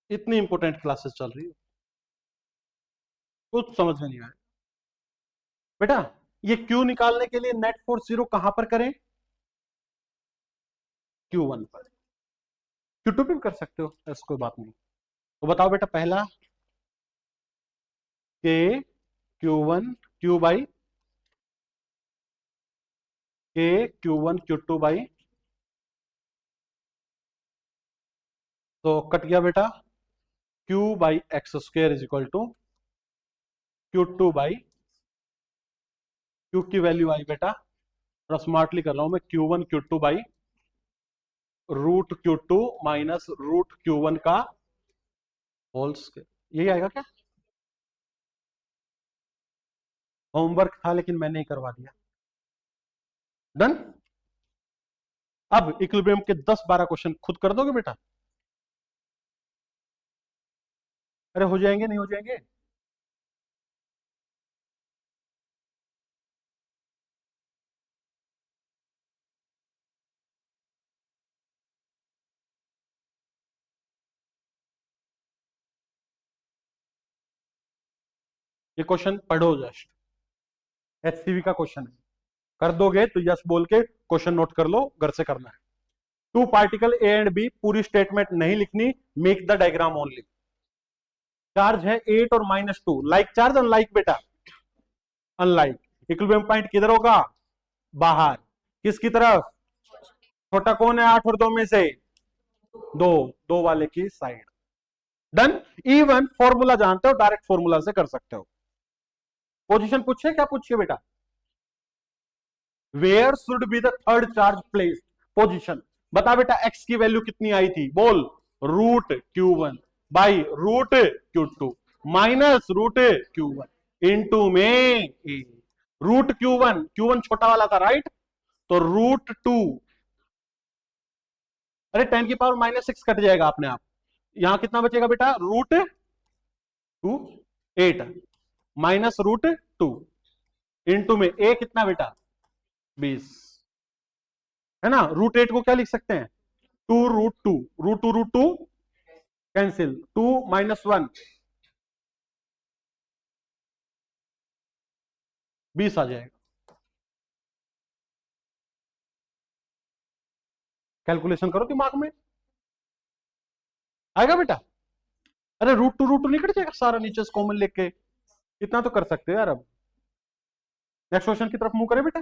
इतनी इंपॉर्टेंट क्लासेस चल रही है, कुछ समझ में नहीं आया बेटा। ये क्यू निकालने के लिए नेट फोर्स जीरो कहां पर करें? Q1 पर। Q2 पे भी कर सकते हो, ऐसी कोई बात नहीं। तो बताओ बेटा, पहला के Q1 Q बाई के Q1 Q2 बाई, तो कट गया बेटा Q by x square is equal to Q2 by, Q की वैल्यू आई बेटा, थोड़ा स्मार्टली कर रहा हूं मैं, Q1 Q2 by √Q2 minus √Q1 का होल स्क्वायर। यही आएगा क्या? होमवर्क था लेकिन मैंने ही करवा दिया। डन। अब इक्विलिब्रियम के 10-12 क्वेश्चन खुद कर दोगे बेटा? अरे हो जाएंगे, नहीं हो जाएंगे? ये क्वेश्चन पढ़ो जस्ट, एचसीवी का क्वेश्चन है। कर दोगे तो यस बोल के क्वेश्चन नोट कर लो, घर से करना है। Two particle A and B, पूरी स्टेटमेंट नहीं लिखनी, make the diagram only. Charge है 8 और -2, लाइक चार्ज अनलाइक बेटा, अनलाइक। इक्विलिब्रियम पॉइंट किधर होगा, बाहर, किसकी तरफ, छोटा कौन है 8 और 2 में से, दो, दो वाले की साइड। डन। इवन फॉर्मूला जानते हो, डायरेक्ट फॉर्मूला से कर सकते हो। पोजीशन पूछे, क्या पूछिए बेटा, where should be the third charge placed, position. बता बेटा एक्स की वैल्यू कितनी आई थी, बोल, √Q1 by √Q2 minus √Q1 into में ए। √Q1 छोटा वाला था राइट, तो √2, अरे 10⁻⁻6 कट जाएगा अपने आप, यहां कितना बचेगा बेटा, √2 8 माइनस √2 इंटू में ए कितना बेटा 20, है ना। √8 को क्या लिख सकते हैं, 2√2, √2 कैंसिल, 2 - 1 20 आ जाएगा। कैलकुलेशन करो दिमाग में, आएगा बेटा। अरे √2 नहीं कट जाएगा सारा नीचे से कॉमन लेके, इतना तो कर सकते हो यार। अब नेक्स्ट क्वेश्चन की तरफ मूव करें बेटा।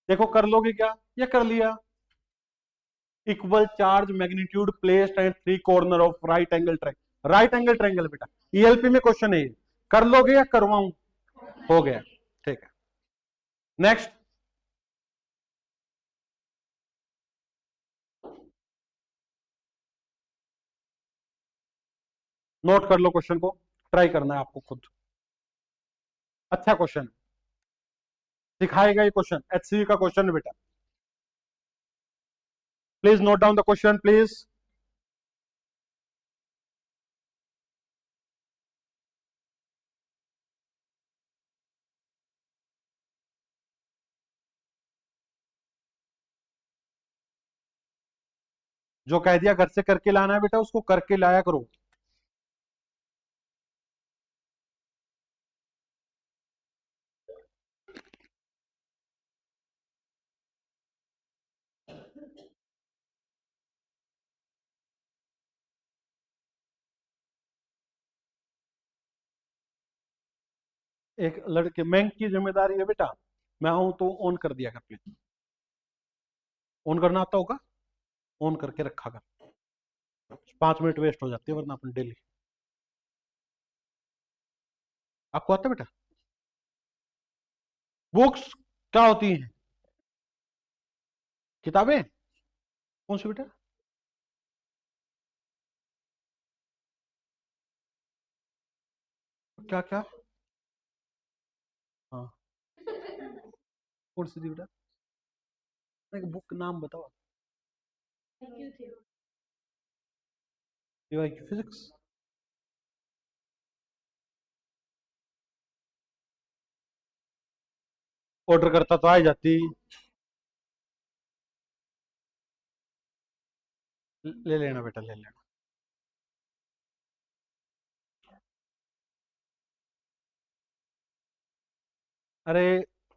देखो कर लोगे क्या, ये कर लिया। Equal charge magnitude placed and 3 corner of right angle triangle, right angle triangle बेटा, ईएलपी में क्वेश्चन है ये, कर लोगे या करवाऊं, हो गया, ठीक है। नेक्स्ट, नोट कर लो क्वेश्चन को, ट्राई करना है आपको खुद, अच्छा क्वेश्चन सिखाएगा ये क्वेश्चन, एचसीवी का क्वेश्चन है बेटा। Please note down the question please. जो कह दिया घर से करके लाना है बेटा, उसको करके लाया करो। एक लड़के बैंक की जिम्मेदारी है बेटा, मैं आऊं तो ऑन कर दिया कर प्लीज, ऑन करना आता होगा, ऑन करके रखा कर, 5 मिनट वेस्ट हो जाती है वरना अपन डेली। आपको आता है बेटा, बुक्स क्या होती हैं, किताबें, कौन सी बेटा, क्या क्या, हाँ कौन सी थी बेटा, एक बुक नाम बताओ, फिजिक्स, ऑर्डर करता तो आ ही जाती, ले लेना बेटा ले लेना। अरे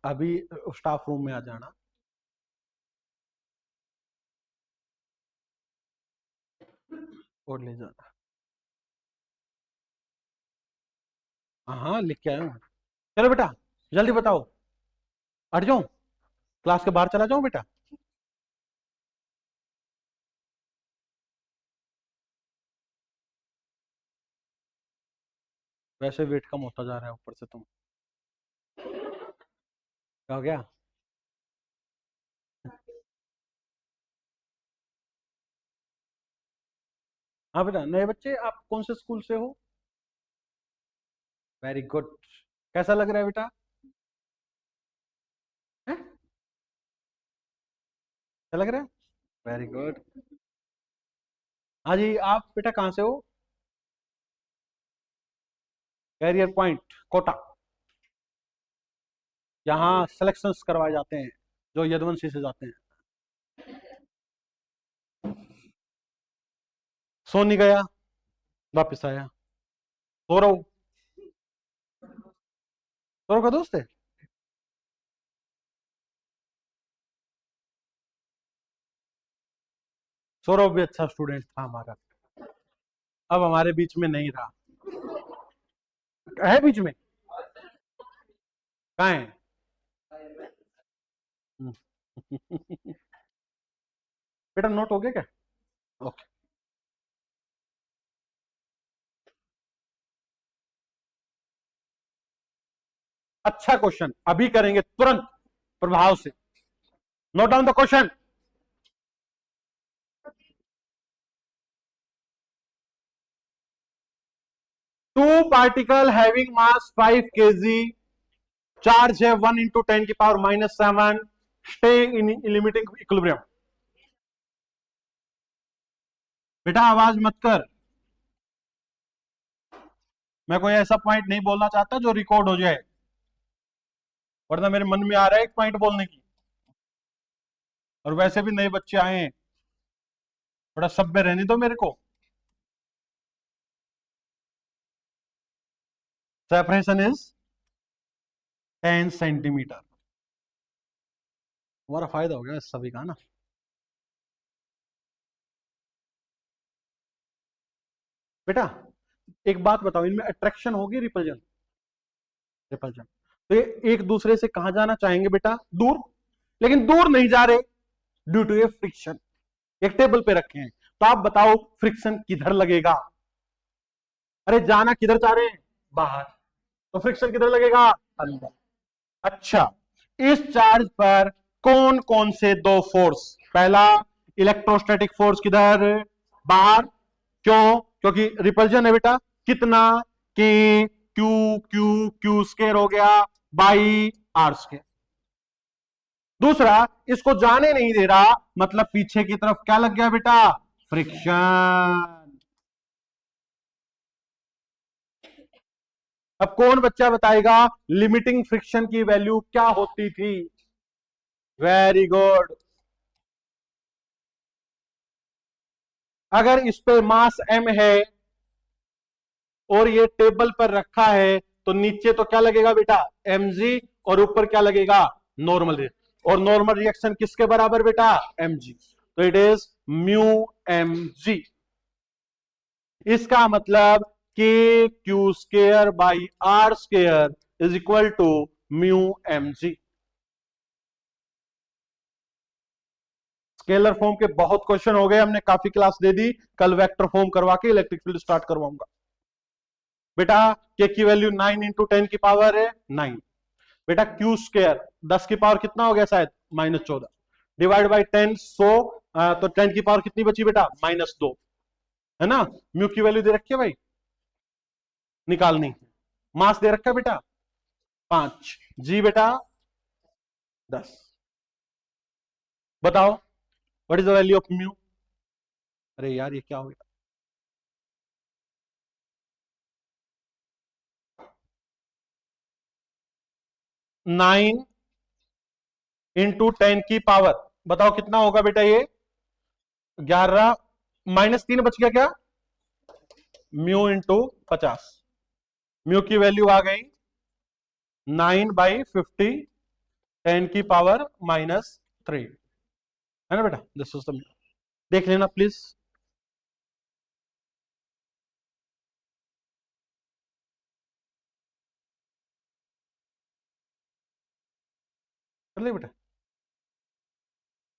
अभी स्टाफ रूम में आ जाना, और ले जाना। हाँ हाँ लिख के आया हूँ, चलो बेटा जल्दी बताओ, हट जाऊं, क्लास के बाहर चला जाऊं बेटा, वैसे वेट कम होता जा रहा है ऊपर से तुम, क्या हो गया, हाँ बेटा नए बच्चे, आप कौन से स्कूल से हो, वेरी गुड, कैसा लग रहा है बेटा, है? अच्छा लग रहा है, वेरी गुड। हाँ जी, आप बेटा कहाँ से हो, कैरियर पॉइंट कोटा, यहाँ सिलेक्शंस करवाए जाते हैं जो यदुवंशी से जाते हैं। सो नहीं गया, वापस आया। सौरव, सौरव का दोस्त है। सौरव भी अच्छा स्टूडेंट था हमारा, अब हमारे बीच में नहीं रहा। है बीच में, कहाँ है? बेटा नोट हो गया क्या? ओके। अच्छा क्वेश्चन अभी करेंगे तुरंत प्रभाव से। Note down the question. Two particle having mass 5 kg, charge है 1 × 10⁻⁻7, स्टे इन लिमिटिंग इक्विलिब्रियम। बेटा आवाज मत कर, मैं कोई ऐसा पॉइंट नहीं बोलना चाहता जो रिकॉर्ड हो जाए, वरना मेरे मन में आ रहा है एक पॉइंट बोलने की। और वैसे भी नए बच्चे आए हैं, थोड़ा सभ्य रहने दो मेरे को। Separation is 10 centimetre. हमारा फायदा हो गया इस सभी का ना। बेटा एक बात बताओ, इनमें अट्रैक्शन होगी रिपल्जन? रिपल्जन। तो ये एक दूसरे से कहां जाना चाहेंगे बेटा? दूर। लेकिन दूर नहीं जा रहे ड्यू टू ए फ्रिक्शन। एक टेबल पे रखे हैं, तो आप बताओ फ्रिक्शन किधर लगेगा? अरे जाना किधर चाह रहे हैं? बाहर। तो फ्रिक्शन किधर लगेगा? अंदर। अच्छा, इस चार्ज पर कौन कौन से दो फोर्स? पहला इलेक्ट्रोस्टैटिक फोर्स किधर? बाहर। क्यों? क्योंकि रिपल्जन है बेटा। कितना? के क्यू क्यू क्यू स्केयर हो गया बाई आर स्केयर। दूसरा, इसको जाने नहीं दे रहा, मतलब पीछे की तरफ क्या लग गया बेटा? फ्रिक्शन। अब कौन बच्चा बताएगा लिमिटिंग फ्रिक्शन की वैल्यू क्या होती थी? Very good. अगर इस पे मास m है और ये टेबल पर रखा है, तो नीचे तो क्या लगेगा बेटा? mg, और ऊपर क्या लगेगा? Normal reaction. और नॉर्मल रिएक्शन किसके बराबर बेटा? mg। तो इट इज म्यू mg। इसका मतलब के q square by r square is equal to mu mg। Scalar form के बहुत क्वेश्चन हो गए, हमने काफी क्लास दे दी। कल वेक्टर फॉर्म करवा के इलेक्ट्रिक फील्ड स्टार्ट करवाऊंगा। बेटा के की वैल्यू 9 × 10 की पावर है 9। बेटा क्यू स्क्वायर 10 की पावर कितना हो गया शायद? -14। डिवाइड बाई 10 100, तो 10 की पावर कितनी बची बेटा? -2। है ना? म्यू की वैल्यू दे रखी है भाई, निकालनी। मास दे रखा है बेटा 5, जी बेटा 10। बताओ what is the value of mu? अरे यार ये क्या हो गया? 9 × 10 की पावर, बताओ कितना होगा बेटा? ये 11, -3 बच गया क्या? Mu into 50। म्यू की वैल्यू आ गई 9/50, 10 की पावर -3। है ना बेटा? This is the mu. देख लेना प्लीज। कर ले बेटा।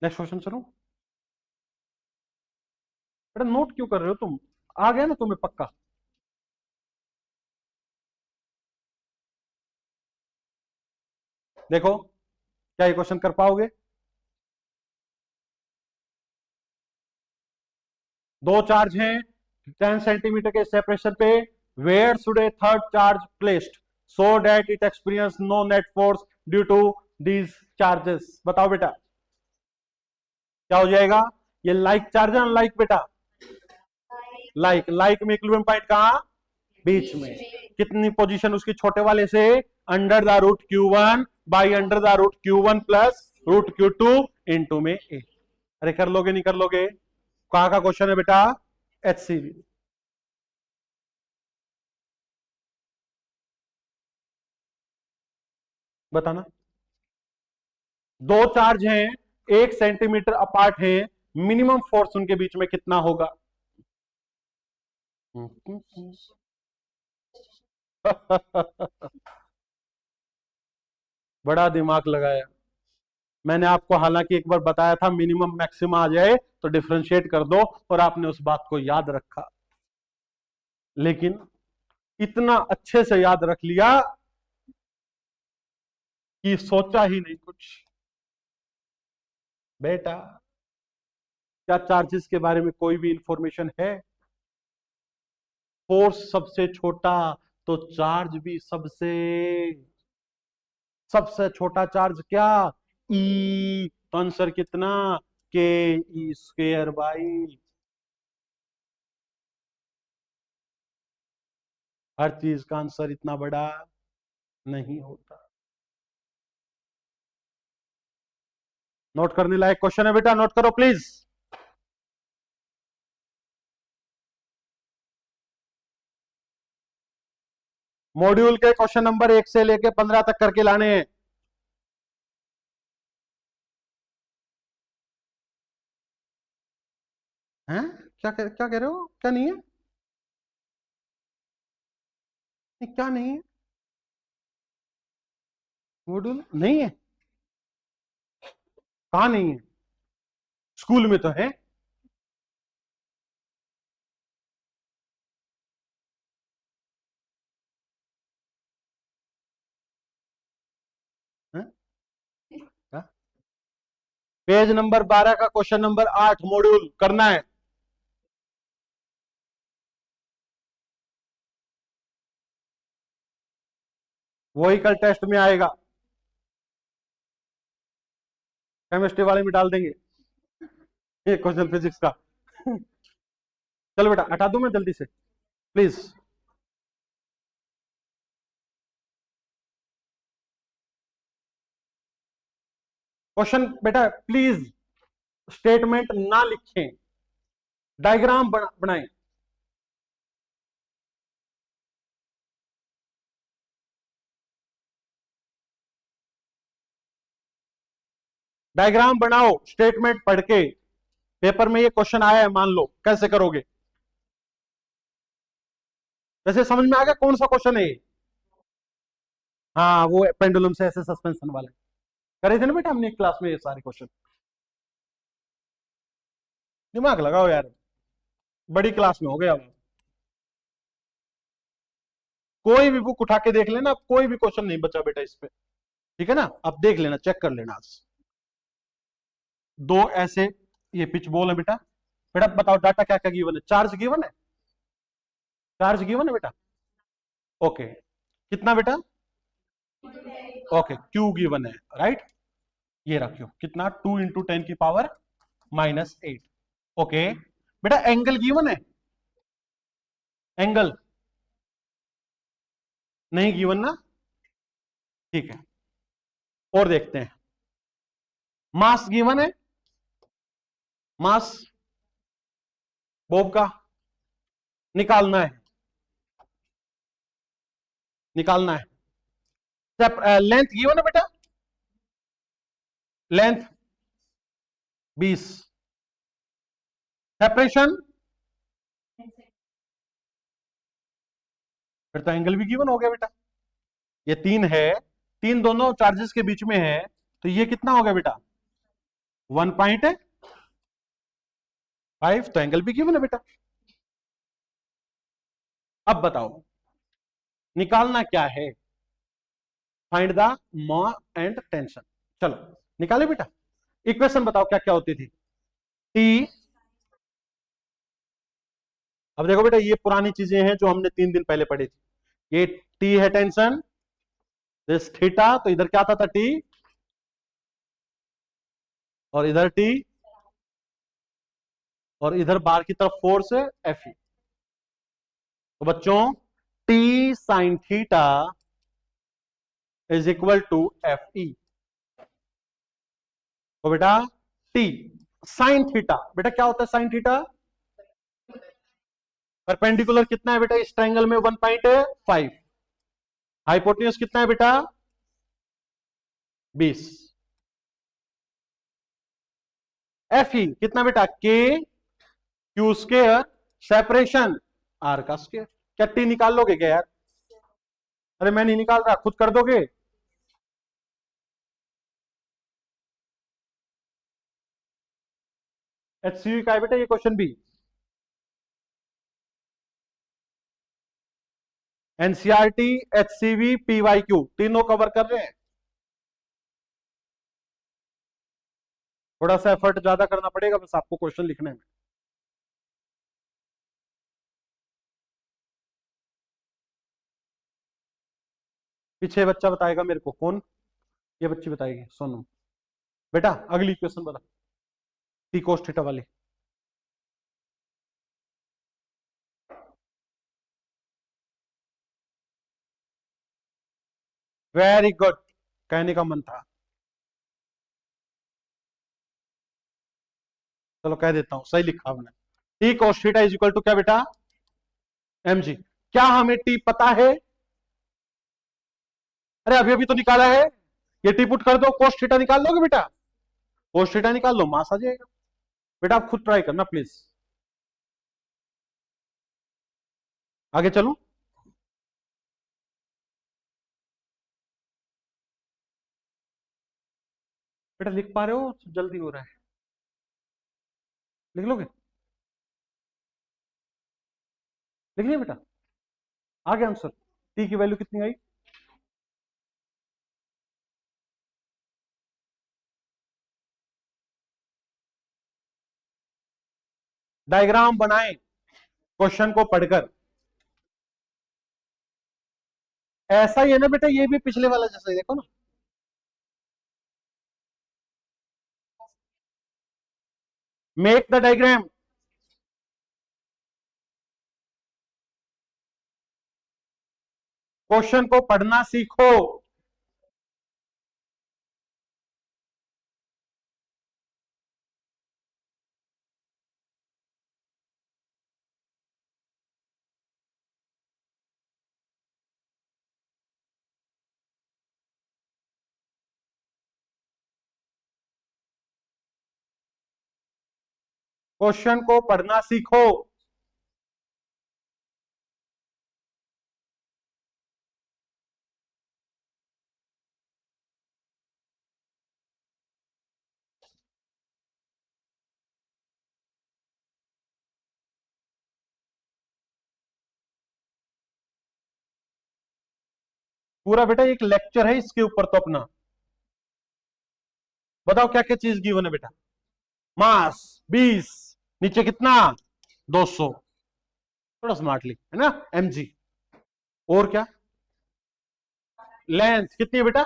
नेक्स्ट क्वेश्चन चलो। बेटा नोट क्यों कर रहे हो तुम? आ गया ना तुम्हें पक्का? देखो क्या ये क्वेश्चन कर पाओगे? दो चार्ज हैं 10 सेंटीमीटर के सेपरेशन पे। Where should a third charge placed so that it experience no net force due to these charges? बताओ बेटा क्या हो जाएगा? ये लाइक चार्ज है, अनलाइक बेटा? लाइक। लाइक में इक्विलिब्रियम पॉइंट कहां? बीच में। कितनी पोजीशन उसकी छोटे वाले से? √Q1 by √Q1 plus √Q2 into में ए। अरे कर लोगे नहीं कर लोगे? कहां का क्वेश्चन है बेटा? HCV। बताना। दो चार्ज हैं, 1 सेंटीमीटर अपार्ट हैं, मिनिमम फोर्स उनके बीच में कितना होगा? बड़ा दिमाग लगाया मैंने आपको, हालांकि एक बार बताया था मिनिमम मैक्सिमम आ जाए तो डिफरेंशिएट कर दो, और आपने उस बात को याद रखा, लेकिन इतना अच्छे से याद रख लिया कि सोचा ही नहीं कुछ। बेटा, क्या चार्जेस के बारे में कोई भी इंफॉर्मेशन है? फोर्स सबसे छोटा, तो चार्ज भी सबसे सबसे छोटा चार्ज क्या? ई। तो आंसर कितना? के ई स्क्वेयर बाई। हर चीज का आंसर इतना बड़ा नहीं होता। नोट करने लायक क्वेश्चन है बेटा, नोट करो प्लीज। मॉड्यूल के क्वेश्चन नंबर 1 से लेके 15 तक करके लाने हैं। हैं? क्या क्या कह रहे हो? क्या नहीं है? क्या नहीं है? मॉड्यूल नहीं है? कहां नहीं है? स्कूल में तो है। हैं? क्या? पेज नंबर 12 का क्वेश्चन नंबर 8 मॉड्यूल करना है। वही कल टेस्ट में आएगा, केमिस्ट्री वाले में डाल देंगे ये क्वेश्चन फिजिक्स का। चलो बेटा हटा दूं मैं जल्दी से, प्लीज। क्वेश्चन बेटा प्लीज स्टेटमेंट ना लिखें, डायग्राम बनाएं। डायग्राम बनाओ स्टेटमेंट पढ़ के। पेपर में ये क्वेश्चन आया है मान लो, कैसे करोगे? वैसे समझ में आ गया कौन सा क्वेश्चन है ये? हाँ, वो पेंडुलम से ऐसे सस्पेंशन वाले करे थे ना बेटा हमने एक क्लास में, ये सारे क्वेश्चन। दिमाग लगाओ यार, बड़ी क्लास में हो गया। कोई भी बुक उठा के देख लेना, कोई भी क्वेश्चन नहीं बचा बेटा इस पे, ठीक है ना? अब देख लेना, चेक कर लेना आज। दो ऐसे ये पिच बॉल है बेटा। बेटा बताओ डाटा क्या क्या गिवन है? चार्ज गिवन है, चार्ज गिवन है बेटा। ओके, कितना बेटा? ओके, क्यू गिवन है, राइट। ये रखियो कितना, 2 × 10⁻⁻8। ओके बेटा, एंगल गिवन है? एंगल नहीं गिवन ना, ठीक है। और देखते हैं, मास गिवन है? मास बॉब का निकालना है, निकालना है। लेंथ गिवन है बेटा? लेंथ 20। सेपरेशन, फिर तो एंगल भी गिवन हो गया बेटा। ये 3 है, 3 दोनों चार्जेस के बीच में है, तो ये कितना हो गया बेटा? 1.5। तो एंगल भी गिवन है बेटा। अब बताओ निकालना क्या है? फाइंड द मॉ एंड टेंशन। चलो निकाले बेटा। इक्वेशन बताओ क्या क्या होती थी? टी, अब देखो बेटा ये पुरानी चीजें हैं जो हमने 3 दिन पहले पढ़ी थी। ये टी है टेंशन, दिस थीटा, तो इधर क्या आता था? टी, और इधर टी, और इधर बाहर की तरफ फोर्स है एफ ई। तो बच्चों T sine theta is equal to F E. तो बेटा टी साइन थीटा, बेटा क्या होता है साइन थीटा? परपेंडिकुलर कितना है बेटा इस ट्रायंगल में 1.5, हाइपोटेन्यूज कितना है बेटा 20, एफ ई कितना बेटा के क्यू स्क्वायर सेपरेशन आर का स्क्वायर। क्या टी निकाल लोगे क्या यार? अरे मैं नहीं निकाल रहा, खुद कर दोगे? एचसीवी का है बेटा ये क्वेश्चन भी, एनसीआरटी एचसीवी पीवाईक्यू तीनों कवर कर रहे हैं। थोड़ा सा एफर्ट ज्यादा करना पड़ेगा बस आपको क्वेश्चन लिखने में। पीछे बच्चा बताएगा मेरे को कौन, ये बच्ची बताएगी सोनू। बेटा अगली क्वेश्चन बता, टी कोस थीटा वाली। वेरी गुड, कहने का मन था, चलो कह देता हूं, सही लिखा हमने। T cos theta is equal to क्या बेटा एम जी। क्या हमें टी पता है? अरे अभी अभी तो निकाला है, ये टी पुट कर दो, कोस थीटा निकाल लोगे बेटा, कोस थीटा निकाल लो, मास आ जाएगा। बेटा आप खुद ट्राई करना प्लीज। आगे चलूं? बेटा लिख पा रहे हो? जल्दी हो रहा है, लिख लोगे? लिख लिया बेटा? आ गया आंसर, टी की वैल्यू कितनी आई? डायग्राम बनाएं क्वेश्चन को पढ़कर। ऐसा ही है ना बेटा, ये भी पिछले वाला जैसा ही, देखो ना। Make the diagram. क्वेश्चन को पढ़ना सीखो। क्वेश्चन को पढ़ना सीखो। पूरा बेटा एक लेक्चर है इसके ऊपर तो अपना। बताओ क्या क्या चीज गिवन है बेटा? मास 20, नीचे कितना 200, थोड़ा स्मार्टली है ना, mg। और क्या? लेंथ कितनी है बेटा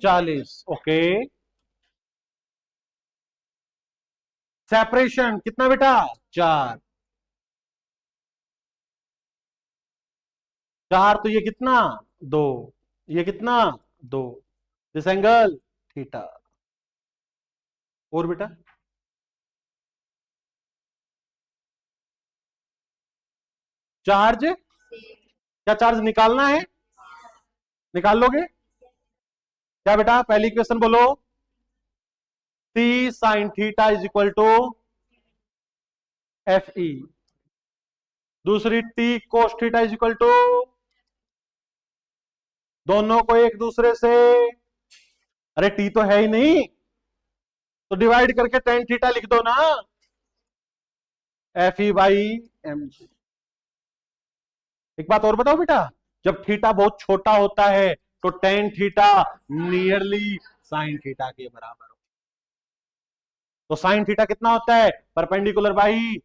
40, ओके। सेपरेशन कितना बेटा 4, 4 तो ये कितना 2, ये कितना 2, दिस एंगल थीटा। और बेटा चार्ज, क्या चार्ज निकालना है? निकाल लोगे क्या बेटा? पहली क्वेश्चन बोलो, T sine theta is equal to F E. दूसरी T cos theta is equal to, दोनों को एक दूसरे से, अरे टी तो है ही नहीं तो डिवाइड करके टेन थीटा लिख दो ना, F E by m g. एक बात और बताओ बेटा, जब थीटा बहुत छोटा होता है तो tan theta nearly sine theta के बराबर हो। तो साइन थीटा कितना होता है? Perpendicular by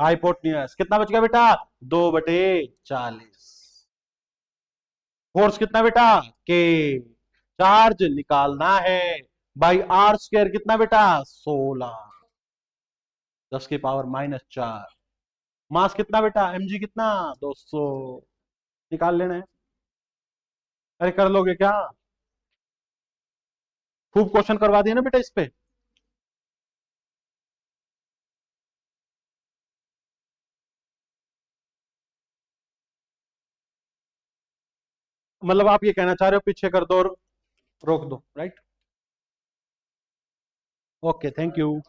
hypotenuse. कितना बच गया बेटा 2/40। फोर्स कितना बेटा के, चार्ज निकालना है बाई आर स्क्वायर कितना बेटा 16, 10⁻⁻4। मास कितना बेटा mg कितना 200, निकाल लेना है। अरे कर लोगे क्या? खूब क्वेश्चन करवा दिए ना बेटा इस पे। मतलब आप ये कहना चाह रहे हो पीछे कर दो और रोक दो, राइट? Okay, thank you.